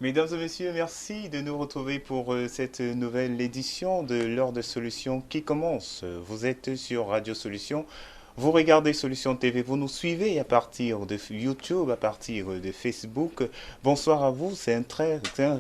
Mesdames et messieurs, merci de nous retrouver pour cette nouvelle édition de l'heure de solution qui commence. Vous êtes sur Radio Solution, vous regardez Solution TV, vous nous suivez à partir de YouTube, à partir de Facebook. Bonsoir à vous, c'est un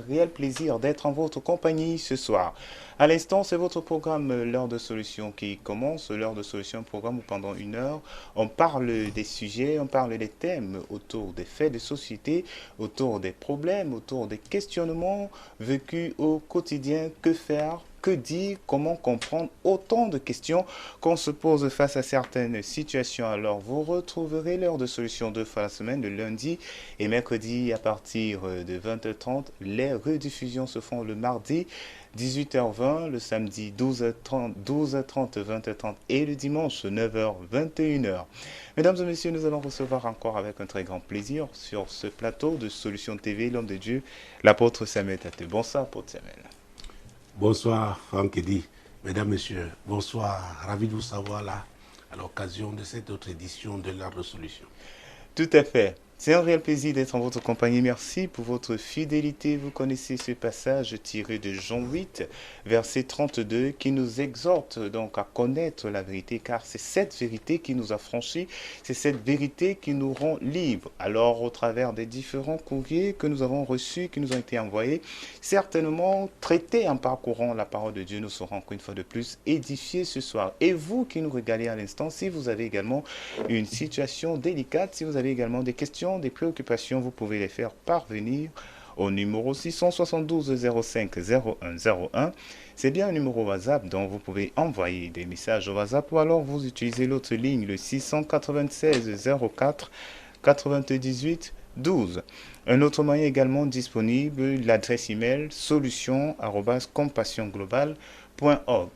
réel plaisir d'être en votre compagnie ce soir. À l'instant, c'est votre programme L'heure de solution qui commence. L'heure de solution, un programme où pendant une heure, on parle des sujets, on parle des thèmes autour des faits de société, autour des problèmes, autour des questionnements vécus au quotidien. Que faire? Que dire? Comment comprendre? Autant de questions qu'on se pose face à certaines situations. Alors, vous retrouverez l'heure de solution deux fois la semaine, le lundi et mercredi à partir de 20h30. Les rediffusions se font le mardi 18h20, le samedi 12h30, 12h30, 20h30 et le dimanche 9h, 21h. Mesdames et messieurs, nous allons recevoir encore avec un très grand plaisir sur ce plateau de Solution TV, l'homme de Dieu, l'apôtre Samuel Tate. Bonsoir, apôtre Samuel. Bonsoir, Franck Eddy. Mesdames, Messieurs, bonsoir. Ravi de vous savoir là, à l'occasion de cette autre édition de l'Art de Solution. Tout à fait. C'est un réel plaisir d'être en votre compagnie. Merci pour votre fidélité. Vous connaissez ce passage tiré de Jean 8, verset 32, qui nous exhorte donc à connaître la vérité, car c'est cette vérité qui nous a franchis, c'est cette vérité qui nous rend libres. Alors, au travers des différents courriers que nous avons reçus, qui nous ont été envoyés, certainement traités en parcourant la parole de Dieu, nous serons encore une fois de plus édifiés ce soir. Et vous qui nous regardez à l'instant, si vous avez également une situation délicate, si vous avez également des questions, des préoccupations, vous pouvez les faire parvenir au numéro 672 05 01 01. C'est bien un numéro WhatsApp dont vous pouvez envoyer des messages au WhatsApp ou alors vous utilisez l'autre ligne, le 696 04 98 12. Un autre moyen également disponible, l'adresse email solution@compassionglobale.org.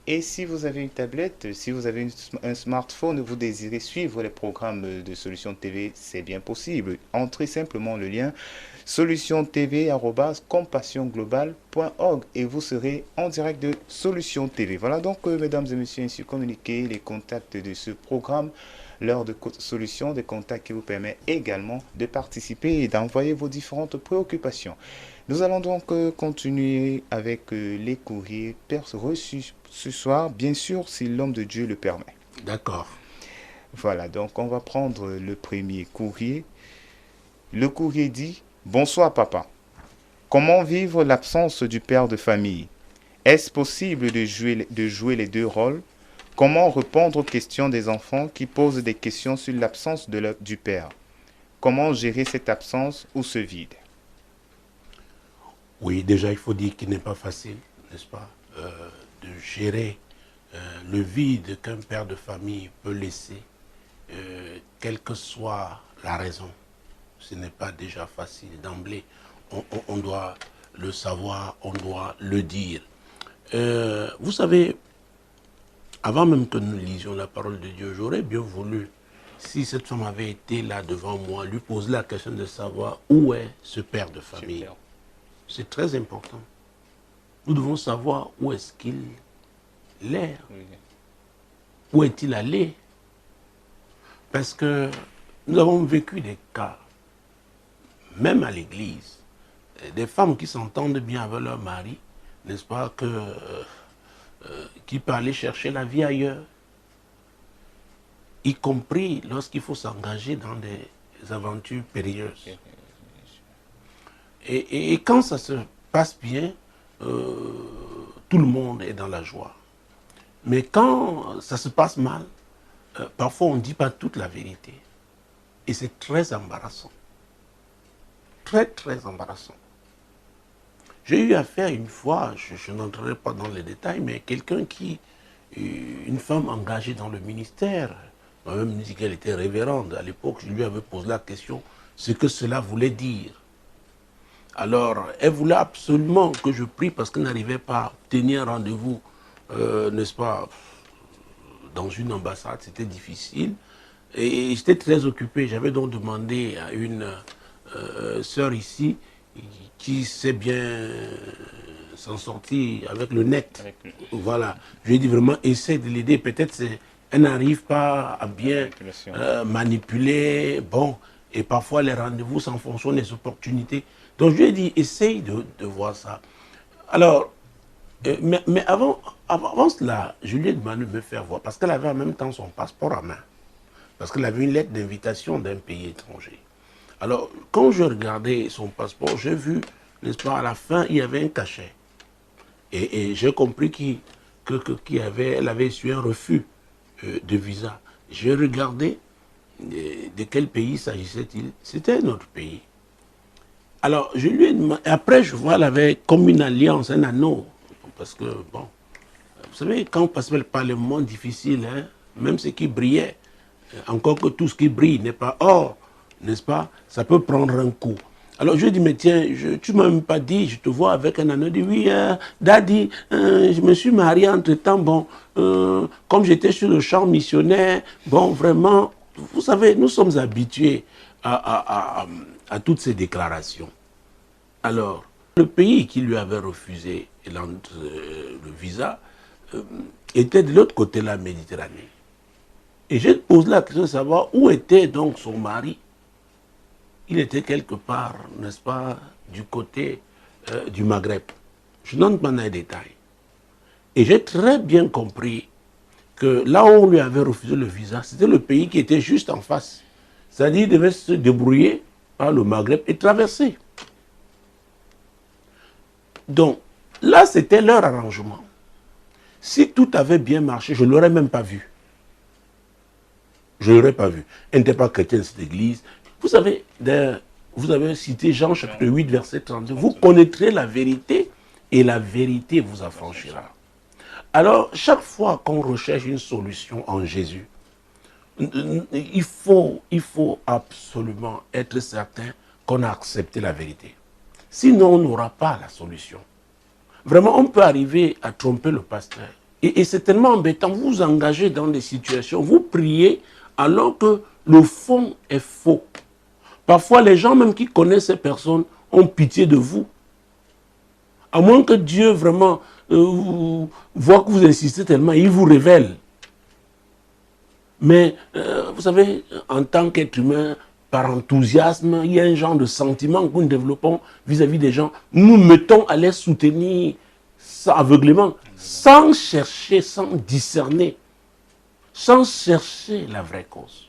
Et si vous avez une tablette, si vous avez un smartphone et vous désirez suivre les programmes de Solution TV, c'est bien possible. Entrez simplement le lien solutiontv@compassionglobale.org et vous serez en direct de Solution TV. Voilà donc, mesdames et messieurs, ainsi communiquer les contacts de ce programme, l'heure de solution, des contacts qui vous permettent également de participer et d'envoyer vos différentes préoccupations. Nous allons donc continuer avec les courriers reçus ce soir, bien sûr, si l'homme de Dieu le permet. D'accord. Voilà, donc on va prendre le premier courrier. Le courrier dit: Bonsoir papa. Comment vivre l'absence du père de famille? Est-ce possible de jouer les deux rôles? Comment répondre aux questions des enfants qui posent des questions sur l'absence du père? Comment gérer cette absence ou ce vide? Oui, déjà, il faut dire qu'il n'est pas facile, n'est-ce pas, de gérer le vide qu'un père de famille peut laisser, quelle que soit la raison. Ce n'est pas déjà facile d'emblée. On doit le savoir, on doit le dire. Vous savez, avant même que nous lisions la parole de Dieu, j'aurais bien voulu, si cette femme avait été là devant moi, lui poser la question de savoir où est ce père de famille. Super. C'est très important. Nous devons savoir où est-ce qu'il est. Oui. Où est-il allé? Parce que nous avons vécu des cas, même à l'église, des femmes qui s'entendent bien avec leur mari, n'est-ce pas, qui peuvent aller chercher la vie ailleurs, y compris lorsqu'il faut s'engager dans des aventures périlleuses. Et quand ça se passe bien, tout le monde est dans la joie. Mais quand ça se passe mal, parfois on ne dit pas toute la vérité. Et c'est très embarrassant. Très, très embarrassant. J'ai eu affaire une fois, je n'entrerai pas dans les détails, mais quelqu'un une femme engagée dans le ministère, m'a même dit qu'elle était révérende. À l'époque, je lui avais posé la question, ce que cela voulait dire. Alors, elle voulait absolument que je prie parce qu'elle n'arrivait pas à tenir un rendez-vous, n'est-ce pas, dans une ambassade, c'était difficile. Et j'étais très occupé. J'avais donc demandé à une sœur ici qui sait bien s'en sortir avec le net. Voilà. Je lui ai dit vraiment, essaie de l'aider. Peut-être elle n'arrive pas à bien manipuler. Bon, et parfois les rendez-vous sont en fonction des opportunités. Donc je lui ai dit, essaye de voir ça. Alors, mais avant cela, je lui ai demandé de me faire voir, parce qu'elle avait en même temps son passeport en main. Parce qu'elle avait une lettre d'invitation d'un pays étranger. Alors, quand je regardais son passeport, j'ai vu, n'est-ce pas, à la fin, il y avait un cachet. Et j'ai compris qu'elle avait su un refus de visa. J'ai regardé de quel pays s'agissait-il. C'était un autre pays. Alors, je lui ai demandé, après, je vois, elle avait comme une alliance, un anneau. Parce que, bon, vous savez, quand on passe par les moments difficiles, hein, même ce qui brillait, encore que tout ce qui brille n'est pas or, n'est-ce pas, ça peut prendre un coup. Alors je lui ai dit, mais tiens, tu ne m'as même pas dit, je te vois avec un anneau. Il dit, oui, daddy, je me suis marié entre-temps, bon, comme j'étais sur le champ missionnaire, bon, vraiment, vous savez, nous sommes habitués à toutes ces déclarations. Alors, le pays qui lui avait refusé le visa était de l'autre côté de la Méditerranée. Et j'ai posé la question de savoir où était donc son mari. Il était quelque part, n'est-ce pas, du côté du Maghreb. Je n'entre pas dans les détails. Et j'ai très bien compris que là où on lui avait refusé le visa, c'était le pays qui était juste en face. C'est-à-dire qu'il devait se débrouiller par le Maghreb et traverser. Donc, là, c'était leur arrangement. Si tout avait bien marché, je ne l'aurais même pas vu. Je ne l'aurais pas vu. Elle n'était pas chrétienne, cette église. Vous savez, vous avez cité Jean chapitre 8, verset 32. Vous connaîtrez la vérité et la vérité vous affranchira. Alors, chaque fois qu'on recherche une solution en Jésus, il faut absolument être certain qu'on a accepté la vérité. Sinon, on n'aura pas la solution. Vraiment, on peut arriver à tromper le pasteur. Et c'est tellement embêtant. Vous vous engagez dans des situations, vous priez alors que le fond est faux. Parfois, les gens même qui connaissent ces personnes ont pitié de vous. À moins que Dieu vraiment voit que vous insistez tellement, il vous révèle. Mais, vous savez, en tant qu'être humain, par enthousiasme, il y a un genre de sentiment que nous développons vis-à-vis des gens. Nous mettons à les soutenir aveuglément, sans chercher, sans discerner, sans chercher la vraie cause.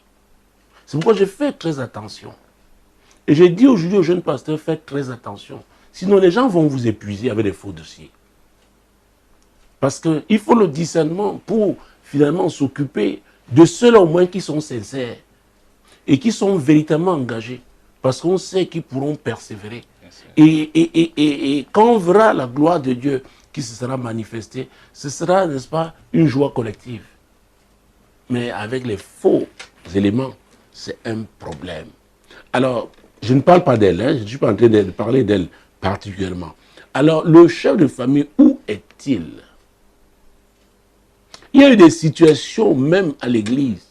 C'est pourquoi je fais très attention. Et j'ai dit aujourd'hui aux jeunes pasteurs, faites très attention. Sinon, les gens vont vous épuiser avec des faux dossiers. Parce qu'il faut le discernement pour finalement s'occuper de ceux-là au moins qui sont sincères et qui sont véritablement engagés. Parce qu'on sait qu'ils pourront persévérer. Et quand on verra la gloire de Dieu qui se sera manifestée, ce sera, n'est-ce pas, une joie collective. Mais avec les faux éléments, c'est un problème. Alors, je ne parle pas d'elle, hein, je ne suis pas en train de parler d'elle particulièrement. Alors, le chef de famille, où est-il? Il y a eu des situations, même à l'église.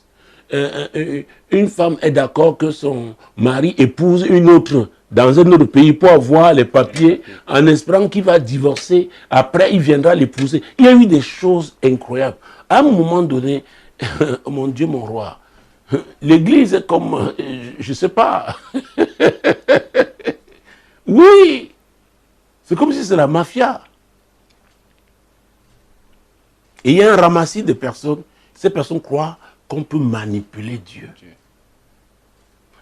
Une femme est d'accord que son mari épouse une autre dans un autre pays pour avoir les papiers en espérant qu'il va divorcer. Après, il viendra l'épouser. Il y a eu des choses incroyables. À un moment donné, mon Dieu, mon roi, l'église est comme, je ne sais pas. Oui, c'est comme si c'est la mafia. Et il y a un ramassis de personnes. Ces personnes croient qu'on peut manipuler Dieu.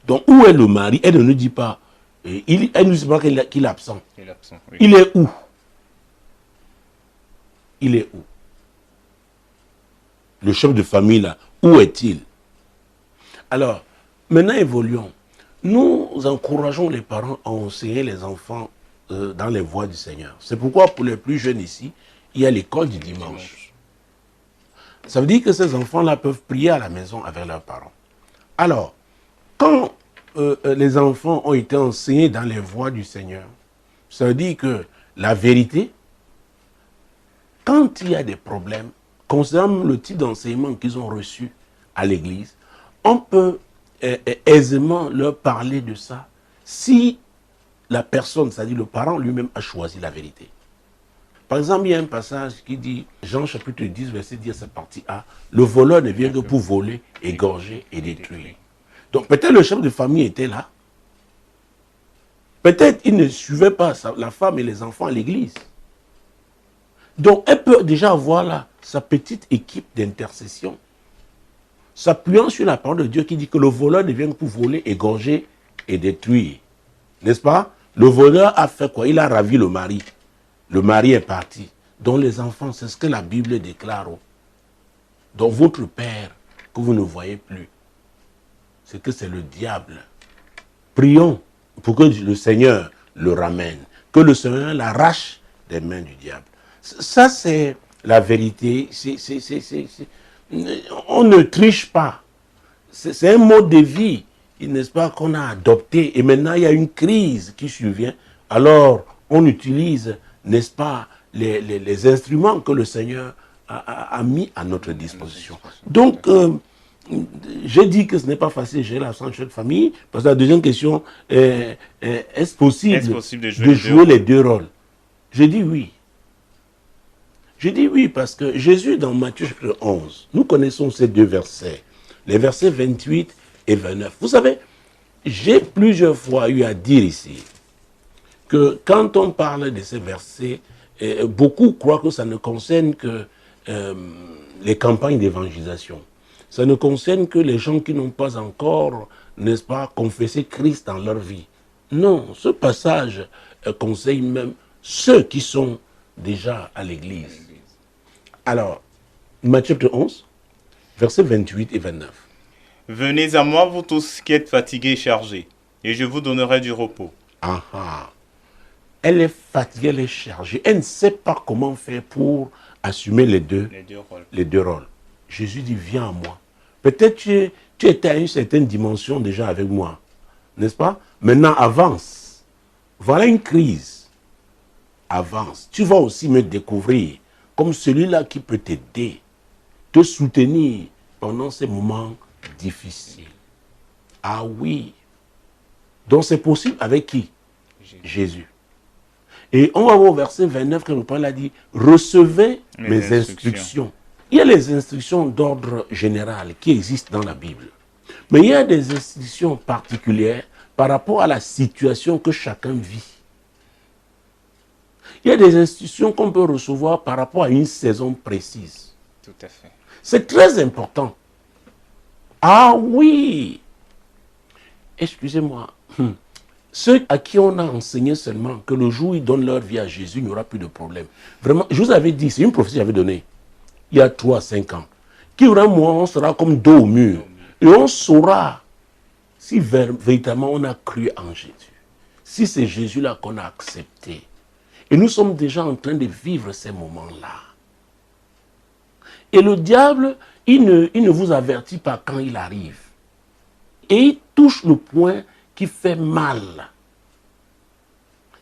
Donc, où est le mari? Elle ne nous dit pas. Elle ne nous dit pas qu'il est absent. Oui. Il est où? Il est où? Le chef de famille, là, où est-il? Alors, maintenant, évoluons. Nous encourageons les parents à enseigner les enfants dans les voies du Seigneur. C'est pourquoi, pour les plus jeunes ici, il y a l'école du dimanche. Ça veut dire que ces enfants-là peuvent prier à la maison avec leurs parents. Alors, quand les enfants ont été enseignés dans les voies du Seigneur, ça veut dire que la vérité, quand il y a des problèmes, considérant le type d'enseignement qu'ils ont reçu à l'église, on peut aisément leur parler de ça si la personne, c'est-à-dire le parent lui-même, a choisi la vérité. Par exemple, il y a un passage qui dit, Jean chapitre 10, verset 10, sa partie A, le voleur ne vient que pour voler, égorger et détruire. Donc peut-être le chef de famille était là. Peut-être il ne suivait pas la femme et les enfants à l'église. Donc, elle peut déjà avoir là sa petite équipe d'intercession, s'appuyant sur la parole de Dieu qui dit que le voleur ne vient que pour voler, égorger et détruire. N'est-ce pas? Le voleur a fait quoi? Il a ravi le mari. Le mari est parti. Donc les enfants, c'est ce que la Bible déclare. Donc votre père, que vous ne voyez plus, c'est que c'est le diable. Prions pour que le Seigneur le ramène, que le Seigneur l'arrache des mains du diable. Ça, c'est la vérité. On ne triche pas. C'est un mode de vie, n'est-ce pas, qu'on a adopté. Et maintenant, il y a une crise qui survient. Alors, on utilise, n'est-ce pas, les instruments que le Seigneur a mis à notre disposition. Donc, j'ai dit que ce n'est pas facile de gérer la santé de famille, parce que la deuxième question, est-ce possible de jouer les deux rôles? J'ai dit oui. J'ai dit oui parce que Jésus, dans Matthieu 11, nous connaissons ces deux versets, les versets 28 et 29. Vous savez, j'ai plusieurs fois eu à dire ici que quand on parle de ces versets, beaucoup croient que ça ne concerne que les campagnes d'évangélisation. Ça ne concerne que les gens qui n'ont pas encore, n'est-ce pas, confessé Christ dans leur vie. Non, ce passage conseille même ceux qui sont déjà à l'église. Alors, Matthieu 11, versets 28 et 29. Venez à moi, vous tous qui êtes fatigués et chargés, et je vous donnerai du repos. Ah ah. Elle est fatiguée, elle est chargée. Elle ne sait pas comment faire pour assumer les deux rôles. Jésus dit, viens à moi. Peut-être tu étais à une certaine dimension déjà avec moi, n'est-ce pas? Maintenant, avance. Voilà une crise. Avance. Tu vas aussi me découvrir comme celui-là qui peut t'aider, te soutenir pendant ces moments difficiles. Ah oui. Donc c'est possible avec qui? Jésus. Et on va voir au verset 29 que le Père a dit, recevez mes instructions. Il y a les instructions d'ordre général qui existent dans la Bible. Mais il y a des instructions particulières par rapport à la situation que chacun vit. Il y a des instructions qu'on peut recevoir par rapport à une saison précise. Tout à fait. C'est très important. Ah oui! Excusez-moi. Ceux à qui on a enseigné seulement que le jour où ils donnent leur vie à Jésus, il n'y aura plus de problème. Vraiment, je vous avais dit, c'est une prophétie que j'avais donnée, il y a 3 à 5 ans, qu'il y aura un moment où on sera comme dos au mur. Et on saura si véritablement on a cru en Jésus. Si c'est Jésus-là qu'on a accepté. Et nous sommes déjà en train de vivre ces moments-là. Et le diable, il ne vous avertit pas quand il arrive. Et il touche le point qui fait mal.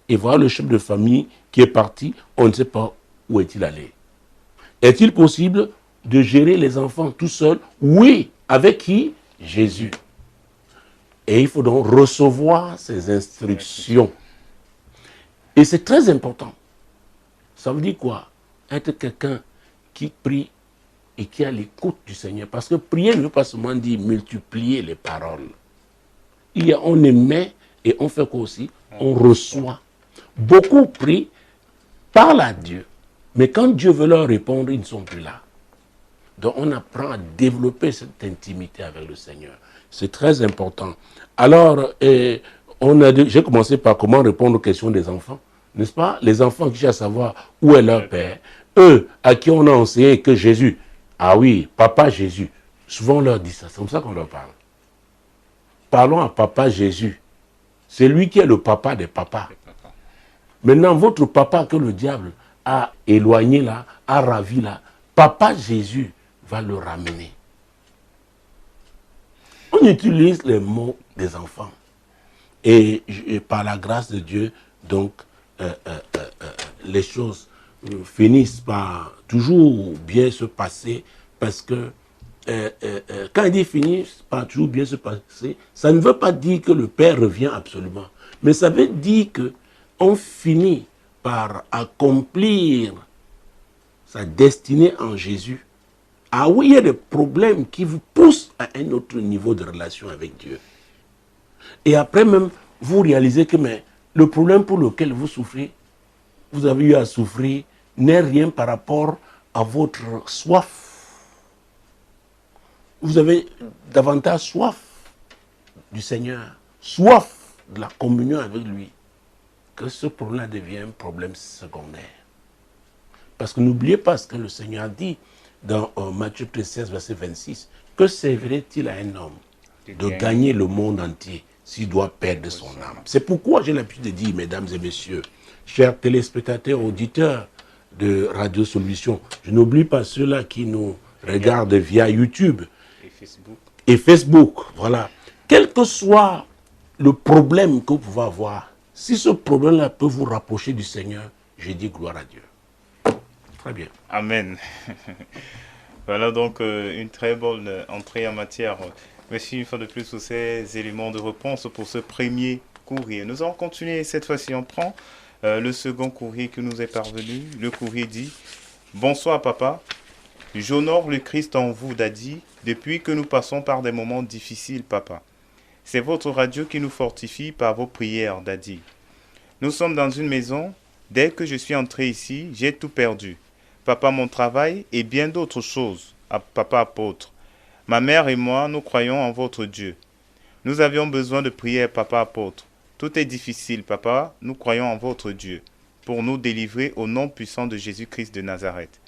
Et voilà le chef de famille qui est parti, on ne sait pas où est-il allé. Est-il possible de gérer les enfants tout seul? Oui. Avec qui? Jésus. Et il faut donc recevoir ces instructions. Et c'est très important. Ça veut dire quoi? Être quelqu'un qui prie et qui a l'écoute du Seigneur. Parce que prier ne veut pas seulement dire multiplier les paroles. On émet et on fait quoi aussi? On reçoit. Beaucoup prient, parlent à Dieu. Mais quand Dieu veut leur répondre, ils ne sont plus là. Donc on apprend à développer cette intimité avec le Seigneur. C'est très important. Alors, j'ai commencé par comment répondre aux questions des enfants. N'est-ce pas? Les enfants qui cherchent à savoir où est leur père. Eux, à qui on a enseigné que Jésus, ah oui, papa Jésus. Souvent on leur dit ça, c'est comme ça qu'on leur parle. Parlons à papa Jésus. C'est lui qui est le papa des papas. Maintenant, votre papa que le diable a éloigné là, a ravi là, papa Jésus va le ramener. On utilise les mots des enfants. Et par la grâce de Dieu, donc, les choses finissent par toujours bien se passer parce que quand il dit finissent par toujours bien se passer, ça ne veut pas dire que le Père revient absolument. Mais ça veut dire qu'on finit par accomplir sa destinée en Jésus. Ah oui, il y a des problèmes qui vous poussent à un autre niveau de relation avec Dieu. Et après même, vous réalisez que mais, le problème pour lequel vous souffrez, vous avez eu à souffrir, n'est rien par rapport à votre soif. Vous avez davantage soif du Seigneur, soif de la communion avec lui, que ce problème devient un problème secondaire. Parce que n'oubliez pas ce que le Seigneur a dit dans Matthieu 16, verset 26. Que servirait-il à un homme de gagner le monde entier s'il doit perdre son âme? C'est pourquoi j'ai l'habitude de dire, mesdames et messieurs, chers téléspectateurs, auditeurs de Radio Solution, je n'oublie pas ceux-là qui nous regardent via YouTube et Facebook. Voilà. Quel que soit le problème que vous pouvez avoir, si ce problème-là peut vous rapprocher du Seigneur, je dis gloire à Dieu. Très bien. Amen. Voilà donc une très bonne entrée en matière. Merci une fois de plus pour ces éléments de réponse pour ce premier courrier. Nous allons continuer cette fois-ci. On prend le second courrier qui nous est parvenu. Le courrier dit « Bonsoir papa, j'honore le Christ en vous, Daddy, depuis que nous passons par des moments difficiles, papa. C'est votre radio qui nous fortifie par vos prières, Daddy. Nous sommes dans une maison. Dès que je suis entré ici, j'ai tout perdu. Papa, mon travail et bien d'autres choses, papa apôtre. Ma mère et moi, nous croyons en votre Dieu. Nous avions besoin de prière, papa apôtre. Tout est difficile, papa, nous croyons en votre Dieu, pour nous délivrer au nom puissant de Jésus-Christ de Nazareth.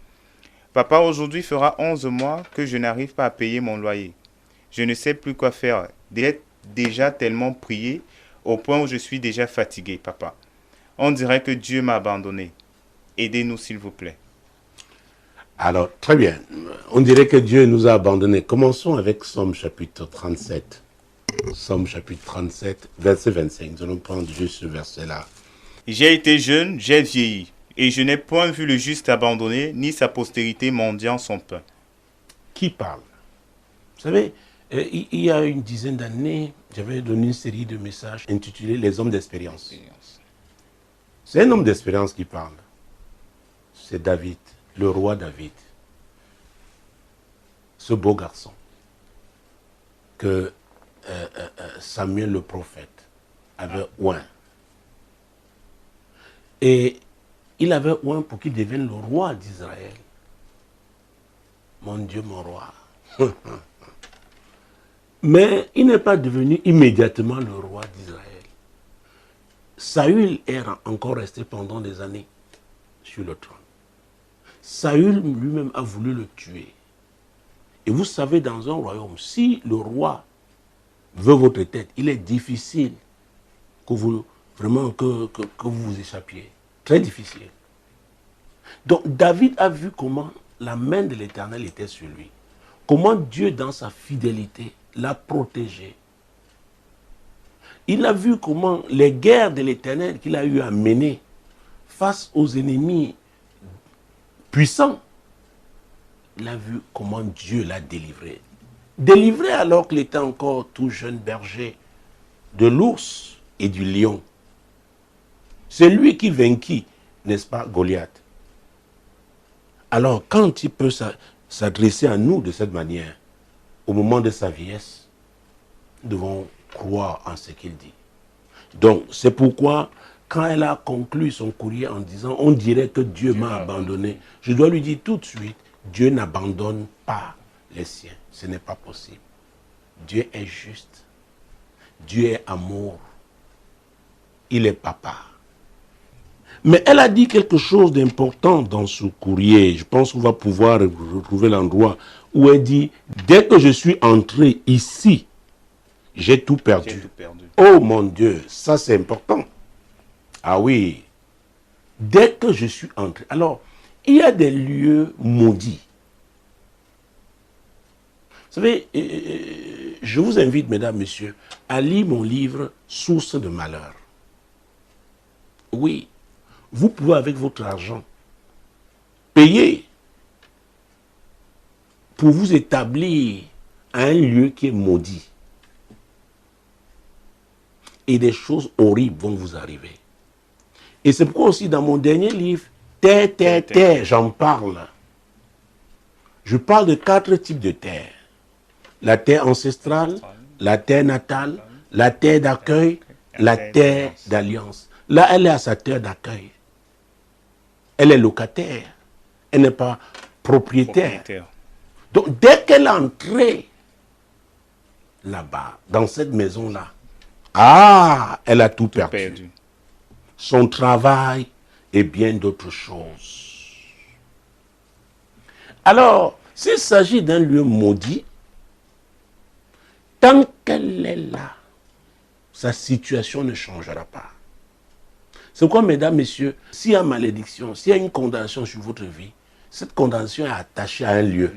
Papa, aujourd'hui fera 11 mois que je n'arrive pas à payer mon loyer. Je ne sais plus quoi faire. J'ai déjà tellement prié, au point où je suis déjà fatigué, papa. On dirait que Dieu m'a abandonné. Aidez-nous, s'il vous plaît. Alors, très bien. On dirait que Dieu nous a abandonnés. Commençons avec Somme chapitre 37. Somme chapitre 37, verset 25. Nous allons prendre juste ce verset-là. J'ai été jeune, j'ai vieilli, et je n'ai point vu le juste abandonné, ni sa postérité mendiant son pain. Qui parle? Vous savez, il y a une dizaine d'années, j'avais donné une série de messages intitulés « Les hommes d'expérience ». C'est un homme d'expérience qui parle. C'est David, le roi David. Ce beau garçon que Samuel le prophète avait oint. Et il avait oint pour qu'il devienne le roi d'Israël. Mon Dieu, mon roi. Mais il n'est pas devenu immédiatement le roi d'Israël. Saül est encore resté pendant des années sur le trône. Saül lui-même a voulu le tuer. Et vous savez, dans un royaume, si le roi veut votre tête, il est difficile que vous, vraiment, que vous vous échappiez. Très difficile. Donc David a vu comment la main de l'Éternel était sur lui. Comment Dieu, dans sa fidélité, l'a protégé. Il a vu comment les guerres de l'Éternel qu'il a eu à mener face aux ennemis puissants, il a vu comment Dieu l'a délivré. Délivré alors qu'il était encore tout jeune berger de l'ours et du lion. C'est lui qui vainquit, n'est-ce pas, Goliath. Alors, quand il peut s'adresser à nous de cette manière, au moment de sa vieillesse, nous devons croire en ce qu'il dit. Donc, c'est pourquoi, quand elle a conclu son courrier en disant « On dirait que Dieu m'a abandonné », je dois lui dire tout de suite « Dieu n'abandonne pas les siens. Ce n'est pas possible. Dieu est juste. Dieu est amour. Il est papa. » Mais elle a dit quelque chose d'important dans ce courrier. Je pense qu'on va pouvoir retrouver l'endroit où elle dit « Dès que je suis entré ici, j'ai tout perdu. » Oh mon Dieu, ça c'est important. Ah oui. Dès que je suis entré. Alors, il y a des lieux maudits. Vous savez, je vous invite, mesdames, messieurs, à lire mon livre « Source de malheur ». Oui, vous pouvez avec votre argent payer pour vous établir à un lieu qui est maudit. Et des choses horribles vont vous arriver. Et c'est pourquoi aussi dans mon dernier livre, Terre, terre, terre, j'en parle. Je parle de 4 types de terre. La terre ancestrale, la terre natale, la terre d'accueil, la terre d'alliance. Là, elle est à sa terre d'accueil. Elle est locataire. Elle n'est pas propriétaire. Donc, dès qu'elle est entrée là-bas, dans cette maison-là, elle a tout perdu. Son travail et bien d'autres choses. Alors, s'il s'agit d'un lieu maudit, tant qu'elle est là, sa situation ne changera pas. C'est pourquoi, mesdames, messieurs, s'il y a malédiction, s'il y a une condamnation sur votre vie, cette condamnation est attachée à un lieu.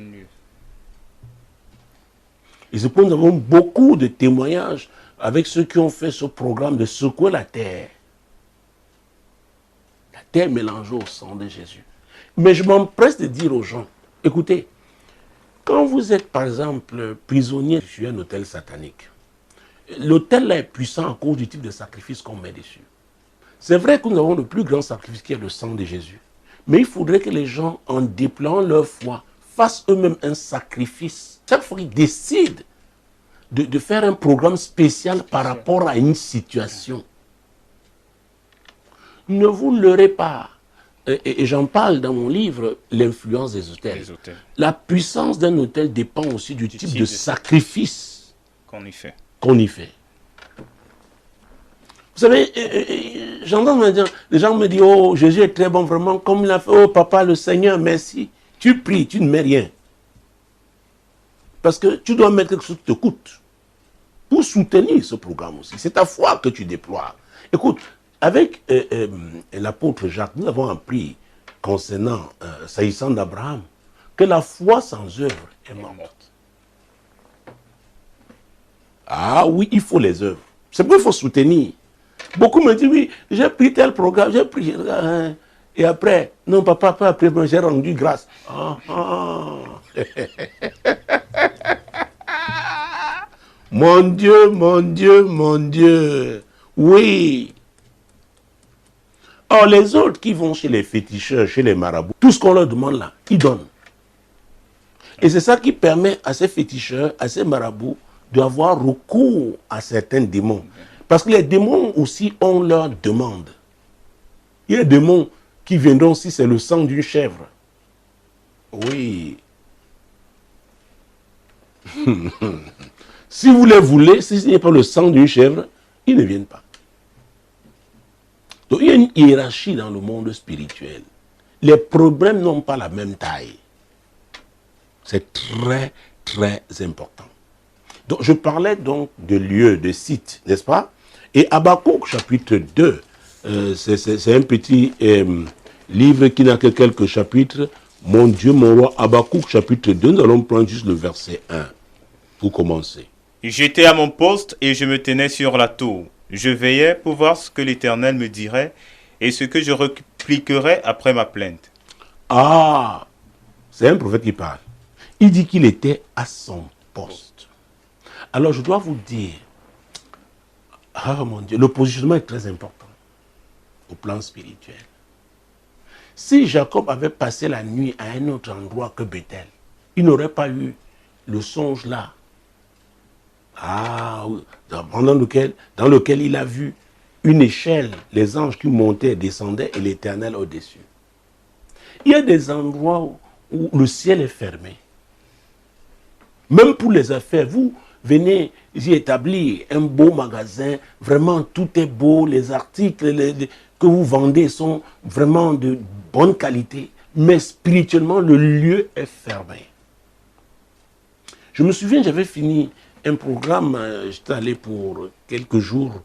Et c'est pourquoi nous avons beaucoup de témoignages avec ceux qui ont fait ce programme de secouer la terre. La terre mélangée au sang de Jésus. Mais je m'empresse de dire aux gens, écoutez, quand vous êtes par exemple prisonnier sur un autel satanique, l'autel là est puissant à cause du type de sacrifice qu'on met dessus. C'est vrai que nous avons le plus grand sacrifice qui est le sang de Jésus. Mais il faudrait que les gens, en déployant leur foi, fassent eux-mêmes un sacrifice. Chaque fois qu'ils décident de faire un programme spécial par rapport à une situation, ne vous leurrez pas. Et j'en parle dans mon livre, l'influence des hôtels. La puissance d'un hôtel dépend aussi du type de sacrifice qu'on y fait. Vous savez, j'entends me dire, les gens me disent, oh, Jésus est très bon, vraiment, comme il a fait, oh, papa, le Seigneur, merci. Tu pries, tu ne mets rien. Parce que tu dois mettre quelque chose qui te coûte. Pour soutenir ce programme aussi. C'est ta foi que tu déploies. Écoute, avec l'apôtre Jacques, nous avons appris, concernant, s'agissant d'Abraham, que la foi sans œuvre est morte. Ah oui, il faut les œuvres. C'est pourquoi il faut soutenir. Beaucoup me disent, oui, j'ai pris tel programme, j'ai pris... Et après, non, papa, après, j'ai rendu grâce. Mon Dieu, mon Dieu, mon Dieu. Oui. Or, les autres qui vont chez les féticheurs, chez les marabouts, tout ce qu'on leur demande là, ils donnent. Et c'est ça qui permet à ces féticheurs, à ces marabouts, d'avoir recours à certains démons. Parce que les démons aussi ont leurs demandes. Il y a des démons qui viendront si c'est le sang d'une chèvre. Oui. Si vous les voulez, si ce n'est pas le sang d'une chèvre, ils ne viennent pas. Donc il y a une hiérarchie dans le monde spirituel. Les problèmes n'ont pas la même taille. C'est très, très important. Donc je parlais donc de lieux, de sites, n'est-ce pas? Et Habakkuk chapitre 2, c'est un petit livre qui n'a que quelques chapitres. Mon Dieu, mon roi, Habakkuk chapitre 2, nous allons prendre juste le verset 1 pour commencer. J'étais à mon poste et je me tenais sur la tour. Je veillais pour voir ce que l'Éternel me dirait et ce que je répliquerais après ma plainte. Ah, c'est un prophète qui parle. Il dit qu'il était à son poste. Alors je dois vous dire, ah mon Dieu, le positionnement est très important au plan spirituel. Si Jacob avait passé la nuit à un autre endroit que Bethel, il n'aurait pas eu le songe là. Ah, dans lequel il a vu une échelle, les anges qui montaient et descendaient et l'Éternel au-dessus. Il y a des endroits où le ciel est fermé. Même pour les affaires, vous venez y établir un beau magasin, vraiment tout est beau, les articles que vous vendez sont vraiment de bonne qualité, mais spirituellement, le lieu est fermé. Je me souviens, j'avais fini un programme, j'étais allé pour quelques jours,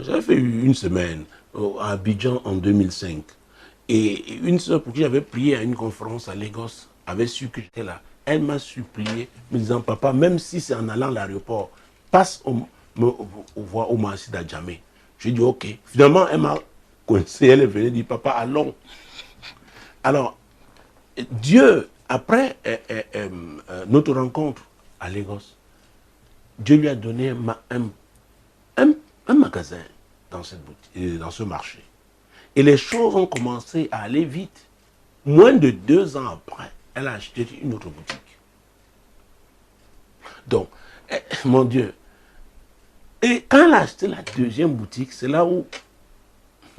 j'avais fait une semaine à Abidjan en 2005. Et une sœur pour qui j'avais prié à une conférence à Lagos avait su que j'étais là. Elle m'a supplié, me disant, papa, même si c'est en allant à l'aéroport, passe au Masjid à Djamé. J'ai dit, ok. Finalement, elle m'a conseillé, elle est venue dire, papa, allons. Alors, Dieu, après notre rencontre à Lagos, Dieu lui a donné un magasin dans ce marché. Et les choses ont commencé à aller vite. Moins de 2 ans après, elle a acheté une autre boutique. Donc, mon Dieu. Et quand elle a acheté la deuxième boutique, c'est là où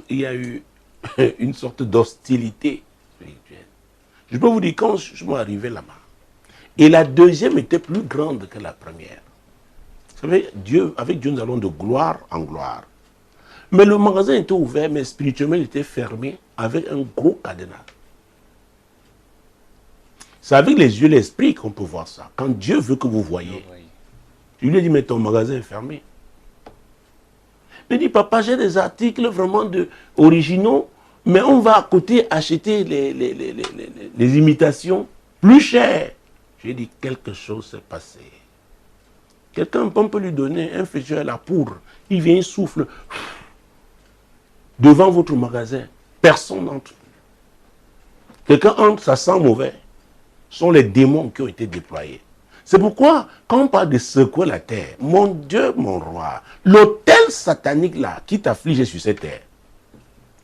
il y a eu une sorte d'hostilité spirituelle. Je peux vous dire, quand je suis arrivé là-bas, et la deuxième était plus grande que la première. Vous savez, avec Dieu, nous allons de gloire en gloire. Mais le magasin était ouvert, mais spirituellement, il était fermé avec un gros cadenas. C'est avec les yeux de l'esprit qu'on peut voir ça. Quand Dieu veut que vous voyez, tu lui dis, mais ton magasin est fermé. Il dit, papa, j'ai des articles vraiment originaux, mais on va à côté acheter les imitations plus chères. J'ai dit, quelque chose s'est passé. Quelqu'un peut lui donner un féticheur à la poudre. Il vient, il souffle devant votre magasin. Personne n'entre. Quelqu'un entre, ça sent mauvais. Ce sont les démons qui ont été déployés. C'est pourquoi, quand on parle de secouer la terre, mon Dieu, mon roi, l'autel satanique là, qui t'afflige sur cette terre,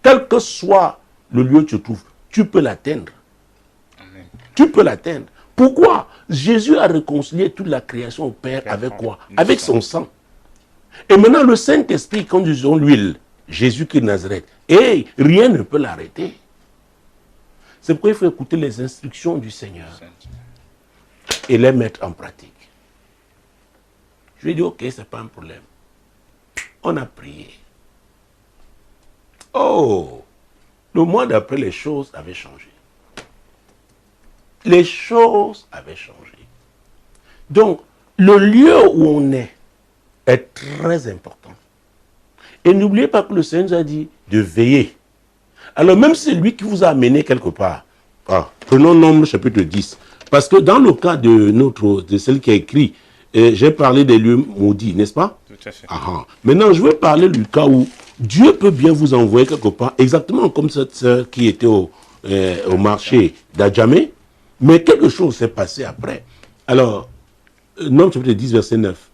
quel que soit le lieu où tu te trouves, tu peux l'atteindre. Tu peux l'atteindre. Pourquoi? Jésus a réconcilié toute la création au Père avec quoi? Avec son sang. Et maintenant, le Saint-Esprit, quand nous usons l'huile, Jésus qui est Nazareth, et rien ne peut l'arrêter. C'est pourquoi il faut écouter les instructions du Seigneur et les mettre en pratique. Je lui ai dit, ok, ce n'est pas un problème. On a prié. Oh, le mois d'après, les choses avaient changé. Les choses avaient changé. Donc, le lieu où on est très important. Et n'oubliez pas que le Seigneur nous a dit de veiller. Alors, même si c'est lui qui vous a amené quelque part, prenons Nombre chapitre 10. Parce que dans le cas de celle qui a écrit, j'ai parlé des lieux maudits, n'est-ce pas? Tout à fait. Maintenant, je vais parler du cas où Dieu peut bien vous envoyer quelque part, exactement comme cette sœur qui était au marché d'Adjamé, mais quelque chose s'est passé après. Alors, Nombre chapitre 10, verset 9.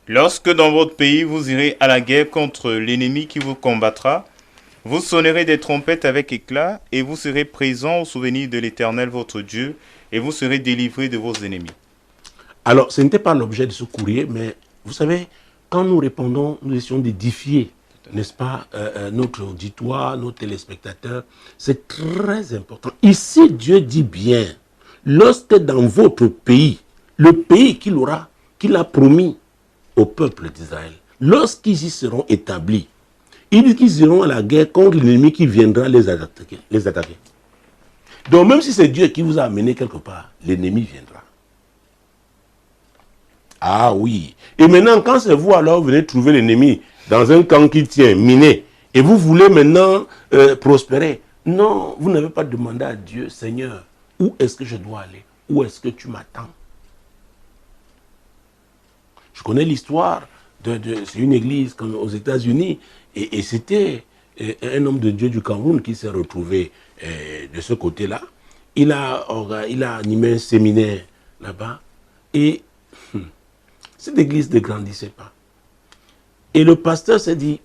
Lorsque dans votre pays vous irez à la guerre contre l'ennemi qui vous combattra, vous sonnerez des trompettes avec éclat, et vous serez présents au souvenir de l'Éternel votre Dieu, et vous serez délivrés de vos ennemis. Alors, ce n'était pas l'objet de ce courrier, mais vous savez, quand nous répondons, nous essayons d'édifier, n'est-ce pas, notre auditoire, nos téléspectateurs. C'est très important. Ici, Dieu dit bien, lorsque dans votre pays, le pays qu'il a promis au peuple d'Israël, lorsqu'ils y seront établis, ils disent qu'ils iront à la guerre contre l'ennemi qui viendra les attaquer. Donc même si c'est Dieu qui vous a amené quelque part, l'ennemi viendra. Ah oui. Et maintenant, quand c'est vous, alors vous venez trouver l'ennemi dans un camp qui tient, miné, et vous voulez maintenant prospérer. Non, vous n'avez pas demandé à Dieu, Seigneur, où est-ce que je dois aller? Où est-ce que tu m'attends? Je connais l'histoire c'est une église comme aux États-Unis, et c'était un homme de Dieu du Cameroun qui s'est retrouvé de ce côté-là. Il a animé un séminaire là-bas, et cette église ne grandissait pas. Et le pasteur s'est dit,